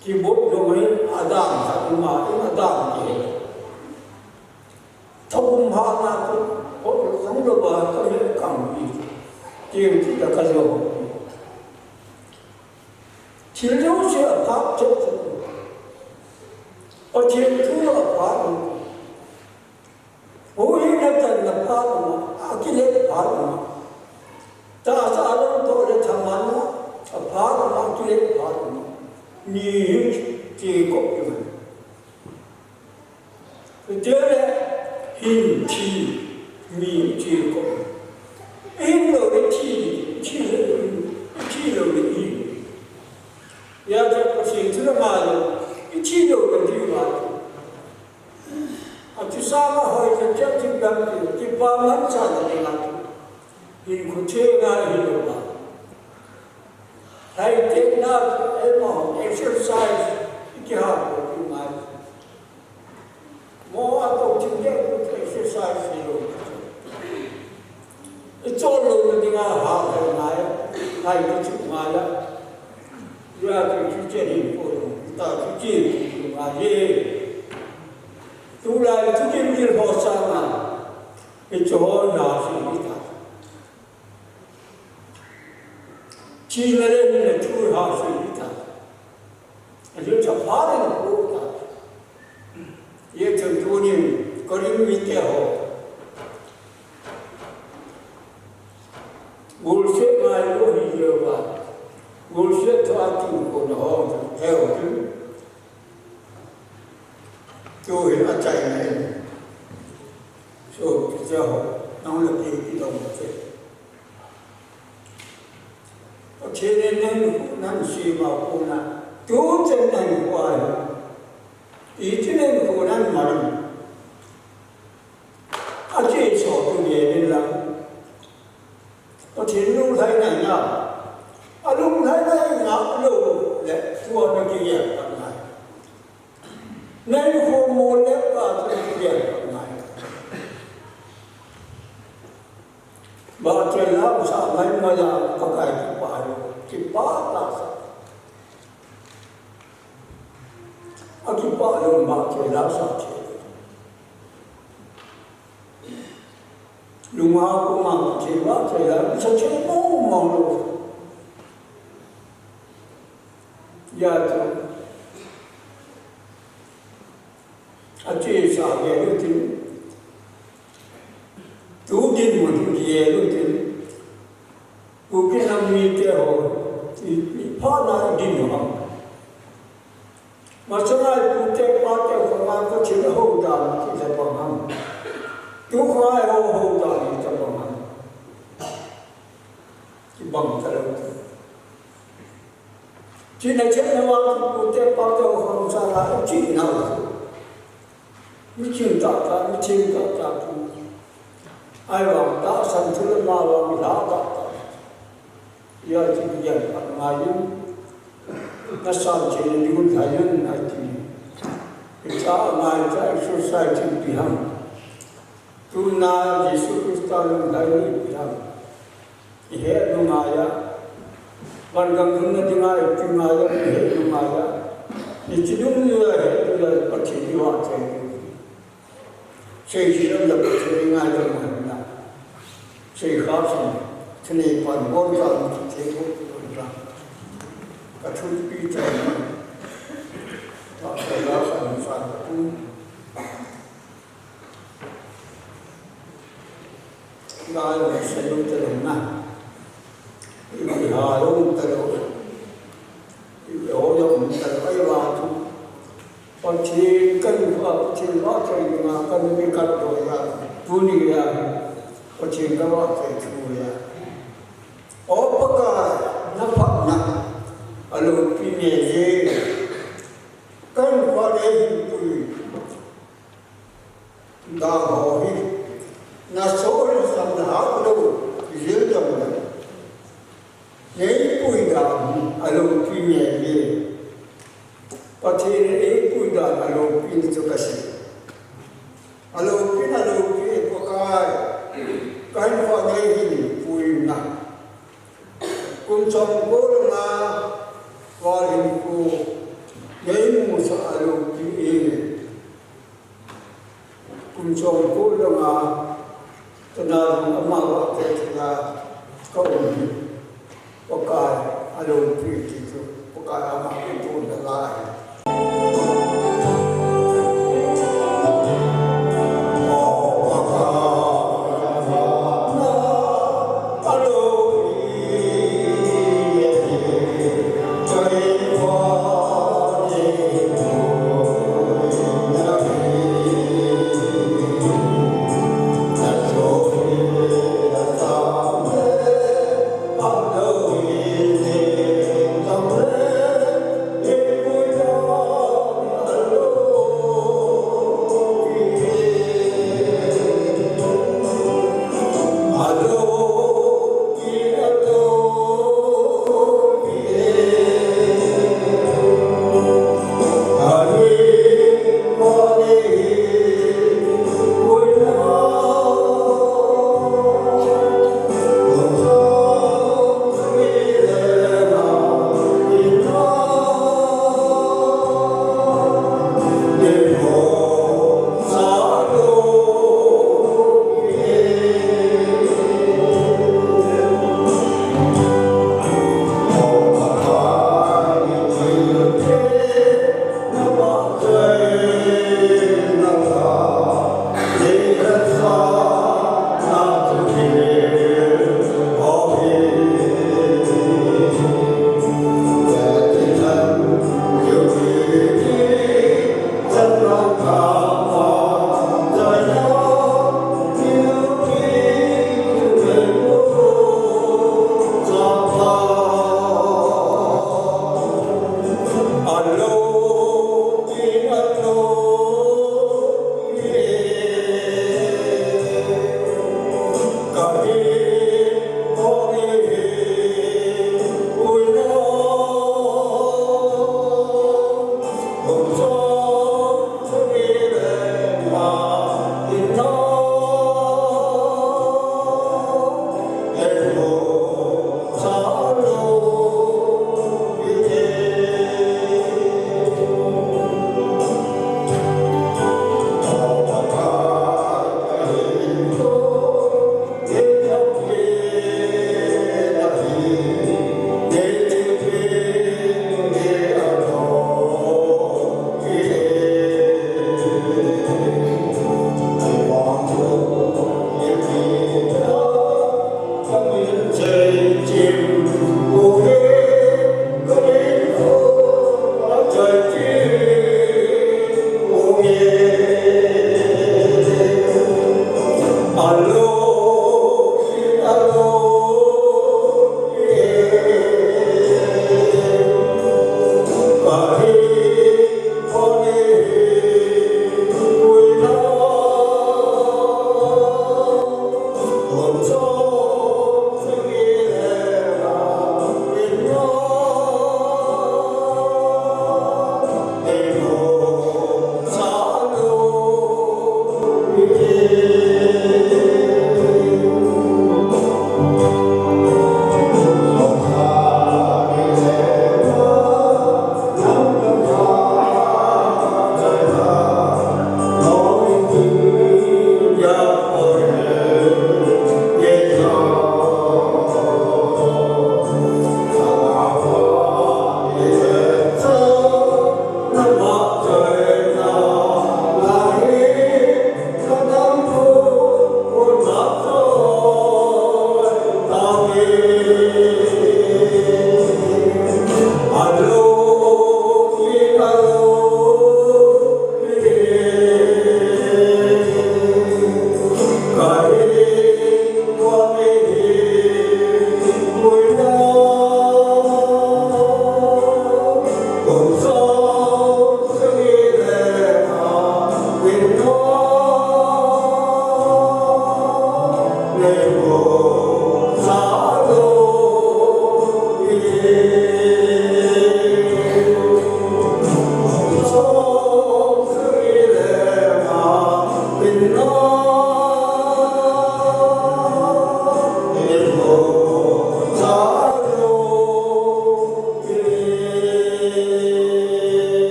khi bố rồi Adam mà Adam gì thông hoa na có giống như bà có những cảm gì tiền thì là cái gì chỉ nếu sẽ ở pháp chất ở trên thứ ở pháp bố ý là cần là pháp mà cái này là pháp mà ta sẽ làm tôi để tham ăn ở pháp mà cái này là pháp mà nhiều chỉ có như vậy thế là hình thì mi chỉ có hình rồi thì rồi hình ya cho cái gì thứ mà cái chỉ rồi cái gì mà à chú sao mà hỏi cho chắc chắn rằng cái ba món sao là làm hình của chơi ngay hình rồi mà hay thế nào em mà exercise cái học của chúng ta mỗi tổ chức exercise nhiều, cho luôn đi ngang hàng ngày này, hay cái chuyện này đó, giờ cái chuyện gì cũng ta cái chuyện mà gì, tu lại cái chuyện gì họ sang mà, cái chỗ nào sẽ đi ta, chỉ là để mình chui họ sẽ đi ta, cái chỗ chập phá này cũng ta, ये चंद्रोनी करीब बीते हो गुलसे मायलो ही जोगा गुलसे तो आती को न हो है हो तो है अच्छा है सो जो नाम लगे की तो मुझे और छेने नन सीमा को ना तो चंदन हुआ है 이전에 그거는 말은 아주에서 어떤 예를 또 제일로 살이나 아롱 살이나 아로 네 두어는 기계 같나 내 호모레가 기계 같나 마트라 우사 말마야 가까이 봐요 기빠다 Aki pa yung bakit na sa akin. 융하고 막 제가 제가 저처럼 먹어 야도 아주 사게 그 두긴 문제에 그 그게 남미께로 이 파나 디노 마찬가지 그때 빠져 그만큼 지금 호다 이제 방함 두화에 호다 이제 방함 기방처럼 지나치는 왕 그때 빠져 항상 지나고 미친 다다 미친 다다 아이왕 다 산틀 마왕 다다 야 지금 야 마임 나산 제일 이건 다연 아이티 자 마이자 소사이티 비함 두나 예수 그리스도는 다연이 비함 이해 누마야 반강 듣는 등아에 등아야 이해 누마야 이 지dumnya 해 같이 이와체 세시는 같이 등아야 만나 세하신 천의 반본상 제국이라 같은 비자는 내가 산사고 나의 세력들은 이 하용대로 요용대로 아이와도 어찌 끈과 질과 저희가 끈이 갖고야 분위기야 어찌 가와 주야 어빠가 나빠나 알로 피네지 끈과의 부위 나호히 나소를 삼다하고 이제도 내 부위가 알로 피네지 어찌는 내 부위가 알로 피는 것이 알로 피나로 피고가 끈과의 부위나 kunchong ko nga warin ko ngayon mo sa araw kiin kunchong ko nga tanang amawa kaya kauni pagka araw kiin dito pagka amawa ito na lahat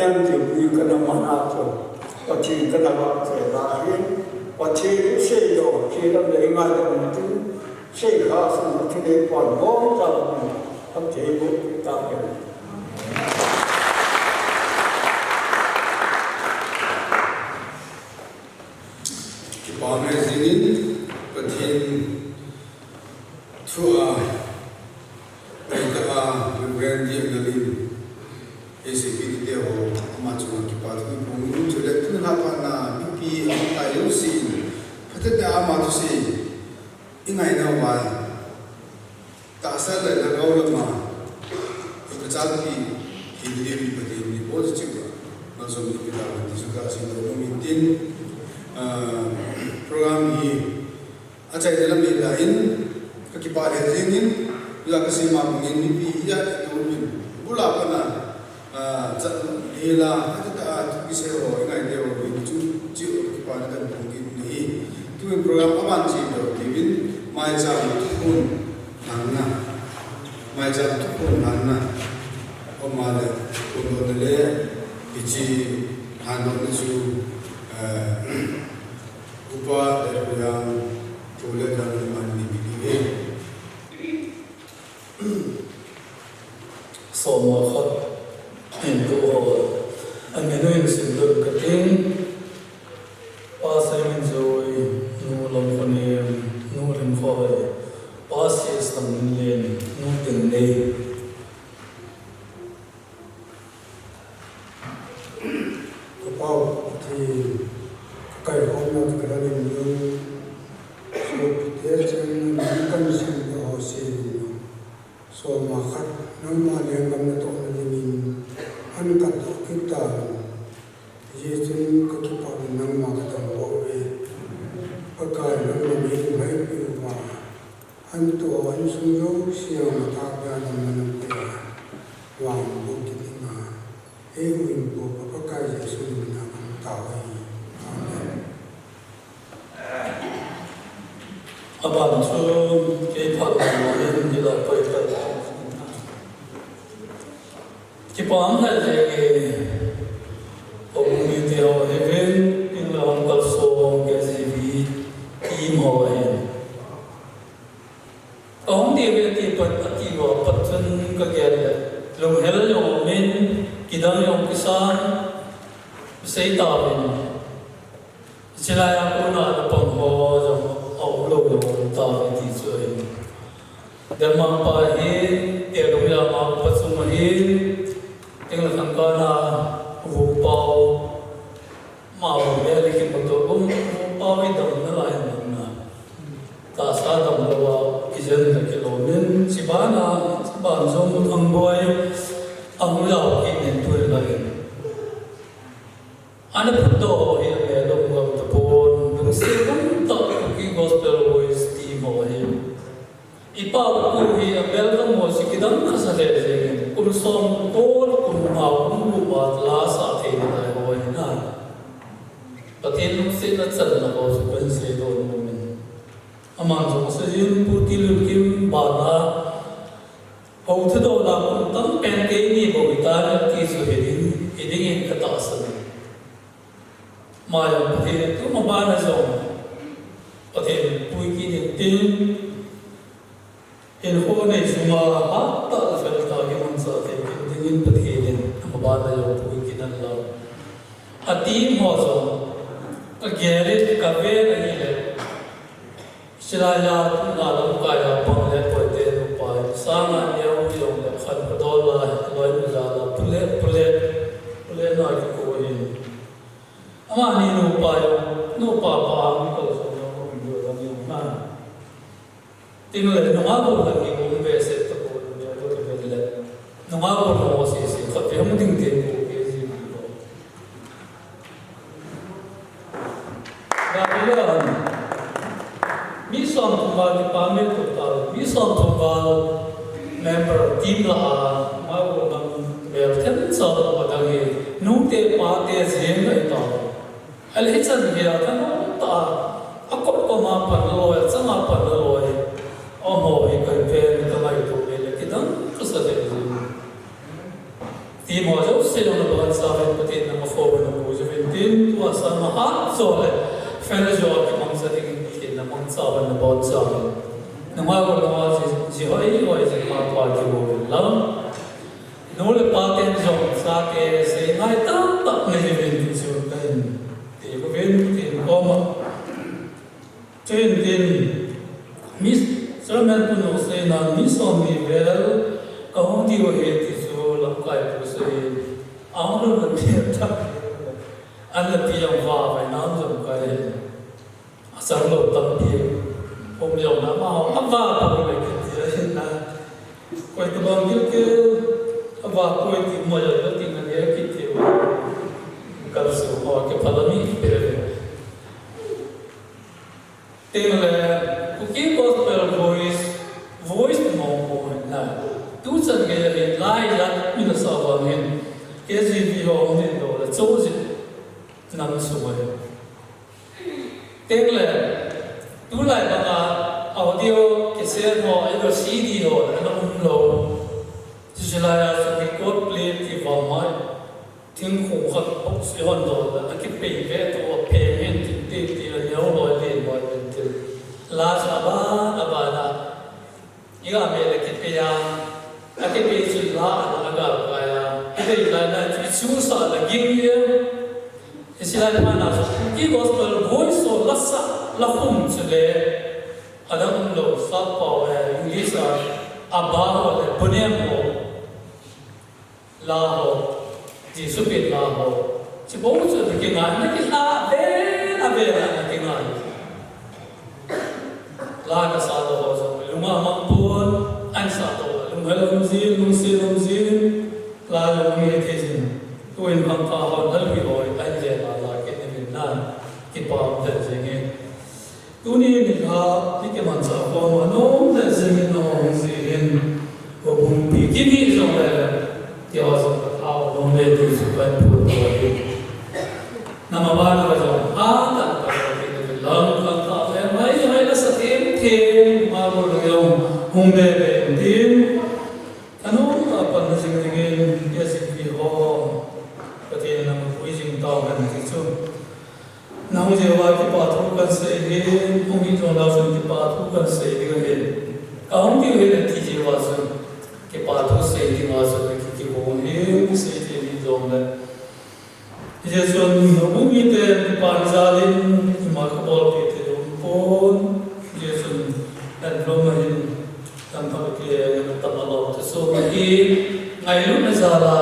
nam tiểu quy cái nam mana cho và chỉ cái nam bạc sẽ là hiện và chỉ sẽ đồ chỉ là để ngay trong chúng sẽ khá sinh chỉ để còn bom ra không thể bút ta hiểu Bảo mẹ zinin pathin thua đây cả nguyên địa galin ACP đi theo mà chúng ta bắt đầu cùng chúng ta từng học na BP tại yếu sin phát hiện mà tu si ingai na wa ta sa lại là câu là mà cái chắc thì đi pathin đi positive nó giống như cái đó thì chúng ta xin lỗi mình tin program hi achai de lam la in ka ki pa le jingin la ka si ma ngin ni pi ya to min bula pa na cha he la ta ki se ho ngai de ho ni chu chi ki pa na da ko ki ni tu program aban chi do ki win mai cha kun nang na mai cha kun nang na o ma le ko do le ki chi han do ni chu Upa dari yang boleh dan mandi begini. Semua hak itu amenuin sendiri keting pasal menjoi nulam konem nurin koi pasal staminen nutin nei Kapau thì cái hôm nay cái đó mình luôn số tiền trên những con sinh của họ xin số mà khách nó mà liền cầm nó tụng là mình ăn cắt cái tờ gì trên cái cái bao nó mà cái tờ bộ về cái nó mà mình mấy cái mà anh tổ anh xuống dấu siêu mà ta ra là mình phải làm một cái mà em mình bộ cái gì xuống mình làm tạo cái Abang tu kita pakai ni lah pergi. Kita angkat lagi orang ni dia event in la angkat so gazevi team hoen. Orang dia berarti berarti wa patun kagian long hel yang men kita yang kisan saya tahu. Sila yang pun ada pengho ông lâu rồi ta phải đi chơi, để mà phải hiện, để lúc nào mà bắt sung mà hiện, tiếng là thằng con là vụ bao, mà vụ bé thì khi mà tôi cũng bao cái đồng nó lại mình là, ta sát đồng là cái dân là cái lối bên, chỉ bán giống một thằng boy, ông lão cái年tuổi lại, anh ấy bắt đầu hiện về lúc mà tập bốn, đúng sẽ cũng tập gospel voice team ho he ipa ku hi welcome mo sikidam khasale je kum som tol kum ma kum lu ba la sa the na ho he na patin se na chal na ho su ban se do no min aman jo se jin pu ti lu kim ba na ho the do la kum tam pen ke ni bo ta ki su he din iding ka ta sa ma ya patin tu ma ba na zo có thể vui khi niềm tin hiện hôm nay chúng ta hát tạ phải là cái mong sợ thì cái những bất kỳ đến mà bạn là dùng vui khi năng lâu à tím họ rồi cái ghế cà phê là như thế chỉ là nhà cũng là làm cái là bằng lẽ bởi tiền của bài sáng ngày nhiều dùng để khẩn của tôi là nói bây giờ là pule nói cái cô ấy mà ni nụ bài nụ bà cái tiếng lên nó ngáp buồn là mình cũng về sẽ tập buồn nhiều tôi về lên nó ngáp buồn nó sẽ tập về không tính tiền của cái gì đó và bây giờ mi son thùng vào thì ba mươi tuổi ta mi son thùng vào member team là mà bộ bằng về thêm sao đó là cái nung tê pa tê riêng cái đó anh hết chân kia cái nó ta akop ko ma pan loi changa pan loi omo hi kan pen ka mai to le ki dang ka sa de ti mo jo se lo ba sa ve ha so le fel jo ki mong sa ding ki na mong sa ban na bon sa na ma ko na ji hoi ji ma pa ki bo la no le pa ten jo sa ke se ngai ta ta ne ji ven ki so ben te ko ven ki ko ma chen din mis sermon tu no se na mi so mi vel ka hong di ho he ti so la kai pu se ang lo na ti ta an la pi yang va vai na zo kai asar lo tam pi om yo na ma ha va pa le ki ti na ko ti bang gil ke va ko ti mo ya ti na ye ki ti ka so ho ke pa la mi pe Tengah kuki gospel voice mo na tu san ke le lai ya min sa ba min ke ji bi ho min do la zo ji nam su wa Tengah tu lai ba ga audio ke se mo ai do CD ho na lo ji la ya su ki ko play ki ba mai ting khu khat ok si hon do la ki pe ve to payment ti ti la yo lo le mo la saba abada iga mele kitya akebe chula aga kaya ide ilana chu sa la gingye isila mana ki gospel voice so lassa la khum chule adam lo sa pa wa english aba wa punem ho la ho ji su pe la ho chi bo chu de ki na ki la be na ki na la na sa do ho so lunga mang pun an sa do lunga lum zin la lum ye the jin tu in bang pa ho dal wi ho an je la ke ni na ki pa de je tu ni ha ni ke man sa ko ma no de je no zin ko bum pi ki ni so le ti ho so ha no le tu su pa pu do ye na ma ba na so ha ta pa ke la ka ta le mai hai la sa thêm mà một điều hùng bề bề tin anh nói phần làสิ่งที่เนี่ยสิ่งที่เขาประเทศนั้นมันคุยจริงต่อกันที่สุดน้องเจ้าว่าที่ป่าทุกคนเสียเองพวกนี้จงเราสิ่งที่ป่าทุกคนเสียกันเองเขาที่เห็นที่จีว่าสิ่งที่ป่าทุกเสียที่มาสิ่งที่พวกนี้เสียที่นี่จงเลยที่ส่วนพวกนี้เป็นป่าจารินที่มาขบวนที่เดินปนdan romahin tanpa kaya tanpa Allah tersebut ngayon na sala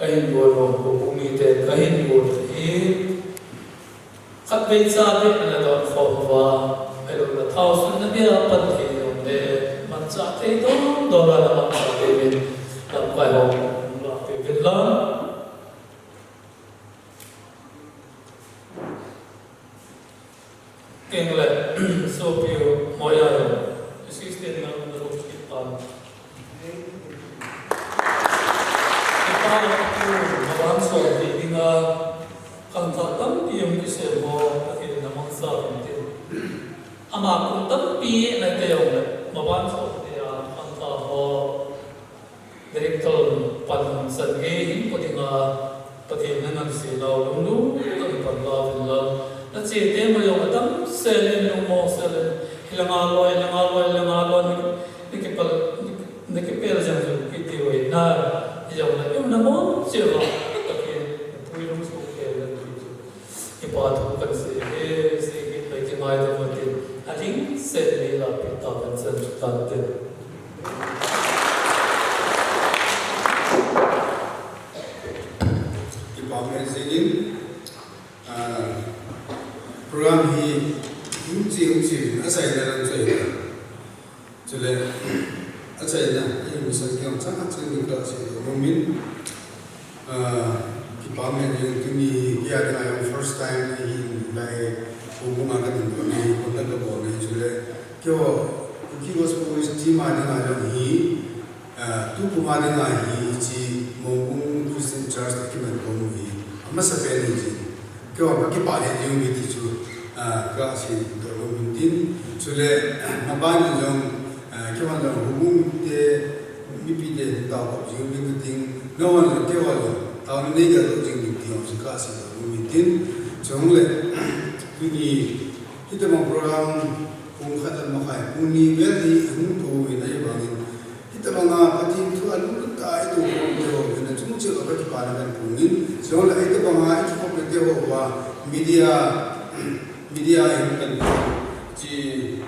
kahin bolong kumite kahin bolong kapit sabi na doon fomwa ayun na thousand na dia pati yung de mansate ito dola na mansate bin lampay ho lapipin lang Kengle sopio moya assistant na nung kipan. Kipan ko mabanso di nga kanta tampi yung kisem mo kasi namang sa pintin. Ama kung tampi na tayo mabanso dia kanta ho director pan sangehin ko di nga pati na nagsilaw lulu ang panlawin lang. At si tema yung adam selen yung mo selen hilangalo nikipel jang so kiti we na yung na mo sila kasi puwing so kaya ipato kasi sige may kimay na matin aling set nila pitapan sa tante ipamen singin program hi hung asai na lang sai chule asai na i musan kyang chang chang ni ka si romin ki pamen yung tuni ya na yung first time in lai ubunga ka din ko ni ko na ko ni chule kyo ki was ko is ti ma na na hi tu pu ma na hi chi mong Christian church ki men ko ni amma sa pe ni ji kyo ki pa le yung ni ti chu ka si do min tin chule maban jong ki man jong hubung te mi pi de ta ko jing mi tin no wan ke wa ta ni ga do jing ni ti si ka si do min tin 정래 그니 히트만 프로그램 공카들 마카이 우니 벨리 흥도이나 방인 히트방아 파팅 투 알루르 따이도 공대로 그는 중지가 그렇게 바라는 분인 정래 히트방아 이코페 대호와 미디어 인간 지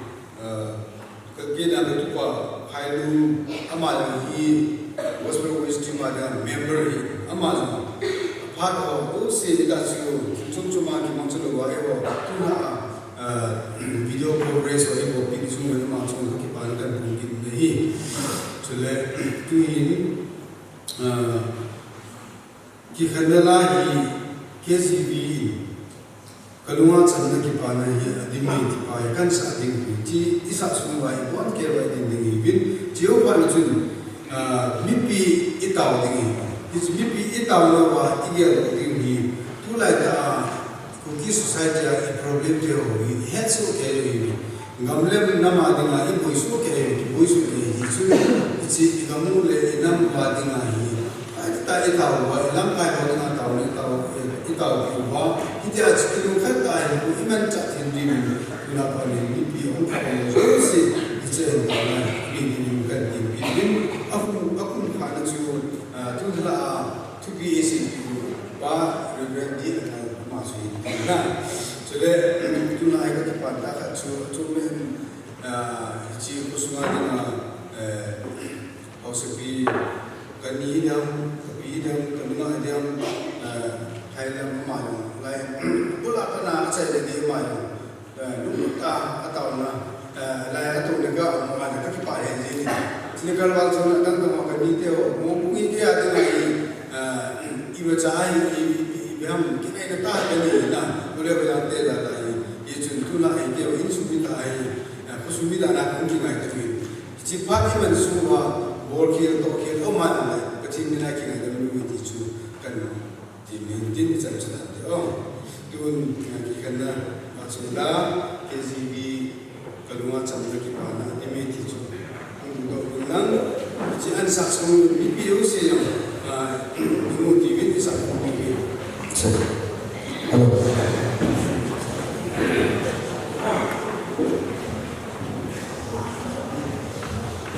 그게나 그투과 파일루 아마이 gospel wisdom ada memory amazon part of those that you chumchuma ki mangchalo wa ewo tuna video progress or ewo big zoom and mangchalo ki pandan ki nahi chule tuin ki khandala hi KCB kalunga chanda ki pana hi adimi ti pa kan sa ding ti isa sunwa i bon ke wa ding ding bin jio pa chun mipi itaw dingi is mipi itaw na wa igel dingi tulai da kuki society a problem je ho i hetso ke ri ngamle na ma dinga i boisu ke ri boisu ke hi su ichi igamu le nam wa dinga hi ta itaw wa lam kai ho dinga taw ne itaw ki wa ite a chikilu khat ta hi ku iman cha thin din na pa ne mipi on ka ne so si ichi ta na ni ni kan din aku khana chu tudla to be easy to ba revendi na masu na chele tuna ai ka pa ta ka chu men ji kusuma na ausepi kani dam kanuna dam thailam ma lai bula kana chai de ni ma lu ta atauna lai atu ne ga ma na ka pa ye ni Senegal wal sana dan tama kami teo mo pui dia dengan ibu cahai ibu kita ini tak ada na boleh berjantai dah lagi ini contohnya ini teo ini subida ini subida nak mungkin nak tu cepat ini semua boleh dokter oman kecil ni nak kita dulu itu tu kan di sana teo tuan kita na masalah KCB kalungan sama kita na ini tu nang si an saksu video si yang motivate sa motivate halo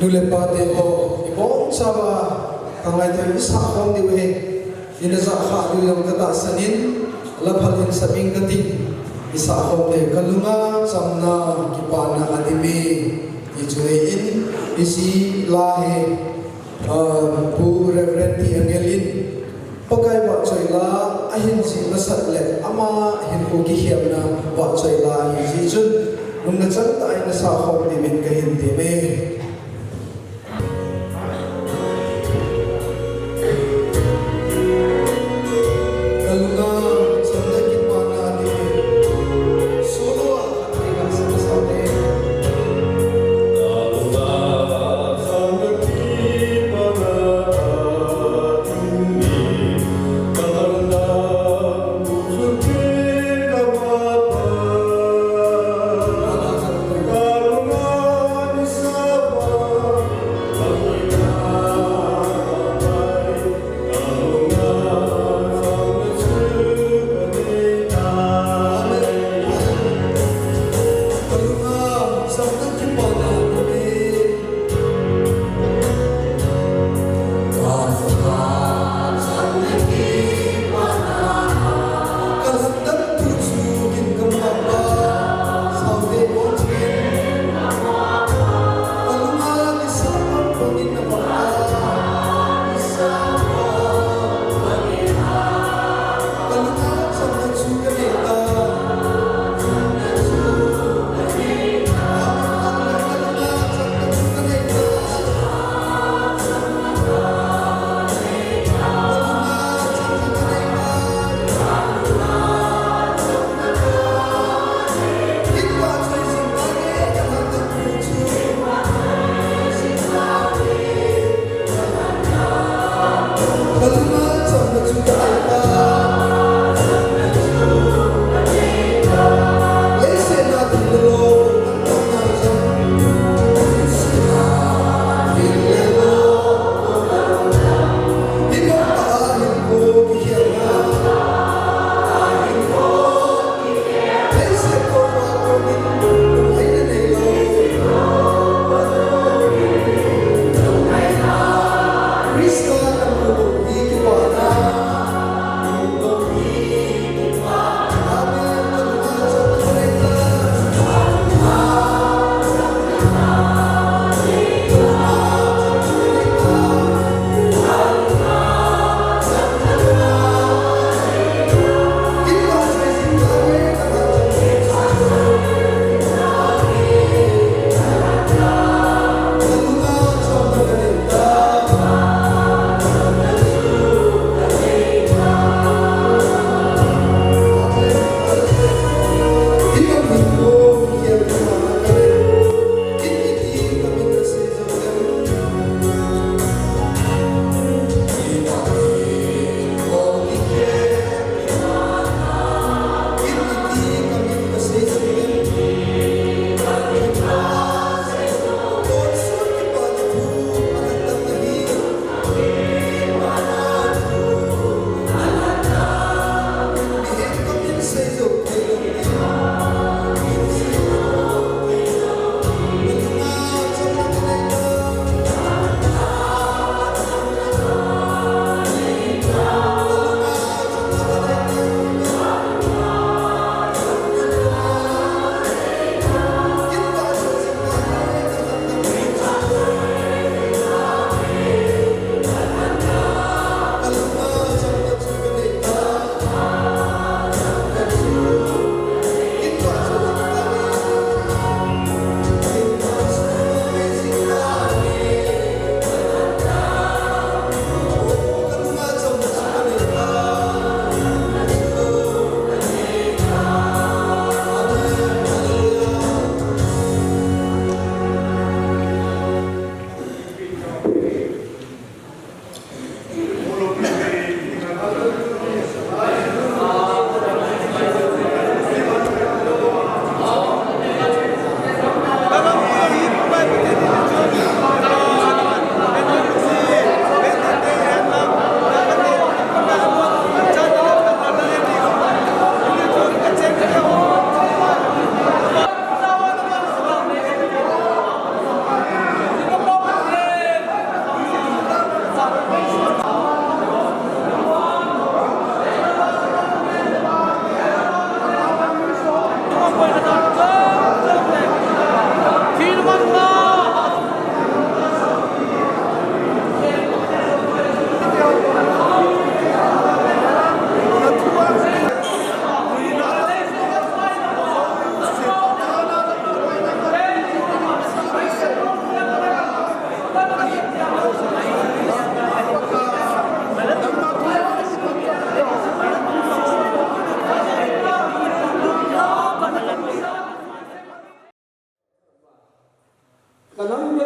nule pate o ibong sawa kangai te isa khom diwe ina za kha du yang kata sanin laphalin sabing kati isa khom te kalunga samna kipana adimi ijuin isi lahe pu reverenti angelin pakai wa choila ahin si masatle ama hin ko ki hiamna wa choila hi jun nungna chang ta ina sa khom di min ka hin ti me kalunga samna ki pana di solo atriga samsate Karungan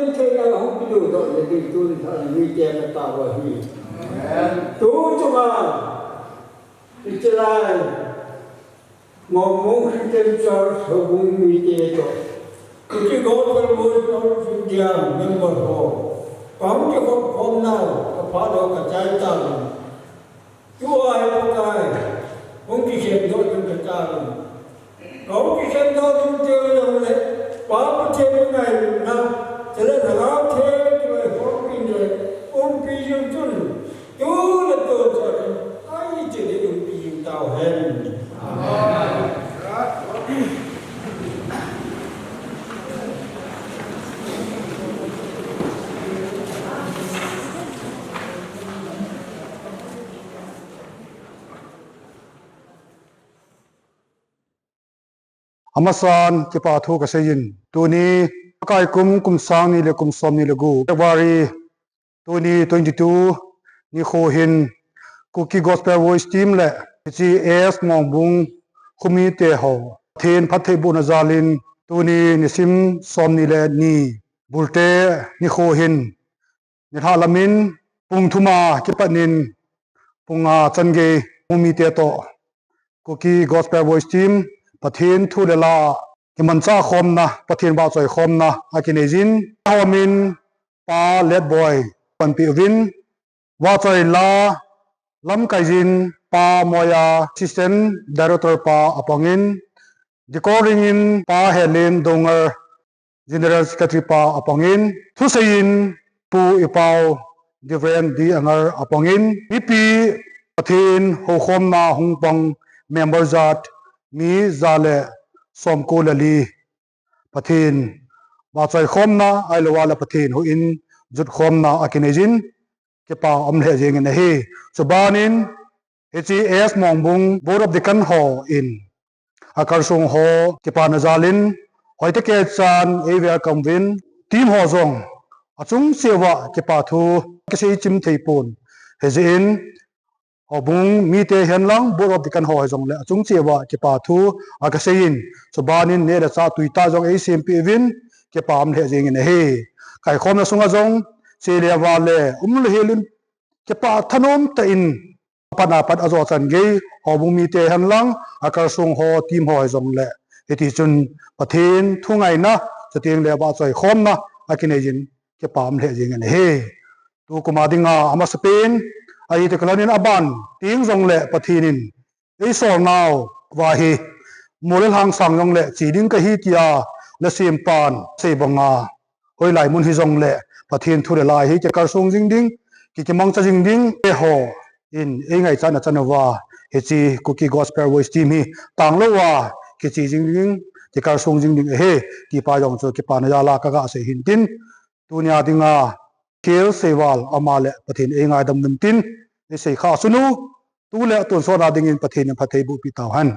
nên thế là không biết đủ rồi thì tôi thành nguy cơ là tạo vào hi tú cho mà Israel một môn khi trên cho sự vùng nguy cơ rồi chỉ có cái mối nó sinh ra nên một hồ có cho con nào phá đâu cả trái tầng Chúa ai có cái không chỉ xem thôi trong cái tầng không chỉ xem thôi trong chơi đâu đấy quá trên cái này nào thế là nó thế rồi có cái này ôm pi dương chân chú là tôi rồi ai chỉ để dùng pi dương tàu hen Amasan kipa thu ka sayin tuni kai kum sang ni le kum som ni le gu February 2022 ni kho hin Cookie Gospel Voice Team le GS Mongbung khumi te ho then phathei bu na zalin tuni nisim som ni le ni bulte ni kho hin ni halamin pung thuma kipanin punga change khumi te to Cookie Gospel Voice Team Pathin thu le la kimancha khom na pathin ba choi khom na akinejin hawamin pa let boy pan pi win wa choi la lam kaijin pa moya assistant director pa apangin decoring in pa Helen Donger general secretary pa apangin thu sein pu ipau different di angar apangin ipi pathin ho khom na hungpang member zat mi zale somko lali pathin ba choi khom na ailowala pathin hu in jut khom na akinejin kepa omle jeng ne hi chubanin HES Mongbung board of the kan ho in akarsung ho kepa na zalin hoite ke chan ewia kamwin team ho zong achung sewa kepa thu kesi chim theipon hezin obung mi te henlang board of the kan ho jong le achung chewa ke pa thu akasein chubanin ne ra cha tuita jong ACMP win ke pam le jeng ne he kai khom na sunga jong chelia wale umle helin ke pa thanom ta in pana pat azo chan ge obung mi te henlang akar sung ho team ho jong le eti chun pathin thungai na chateng le ba choi khom na akinejin ke pam le jeng ne he tu kumadinga ama spain ai te kalanin aban ting jong le pathinin ei sor naw wa hi morel hang sang jong le chiding ka hi tia la sim pan sei banga hoi lai mun hi jong le pathin thu le lai hi te kar sung jing ding ki mong cha jing ding e ho in ei ngai chana chanawa he chi Cookie Gospel Voice Team hi tang lo wa ki chi jing ding ti kar sung jing ding he ki pa jong chu ki pa na ya la ka ga se hin tin tunia dinga kel sewal amale pathin e ngai dam tin e sei kha sunu tu le ton so da ding in pathin phathei bu pi taw han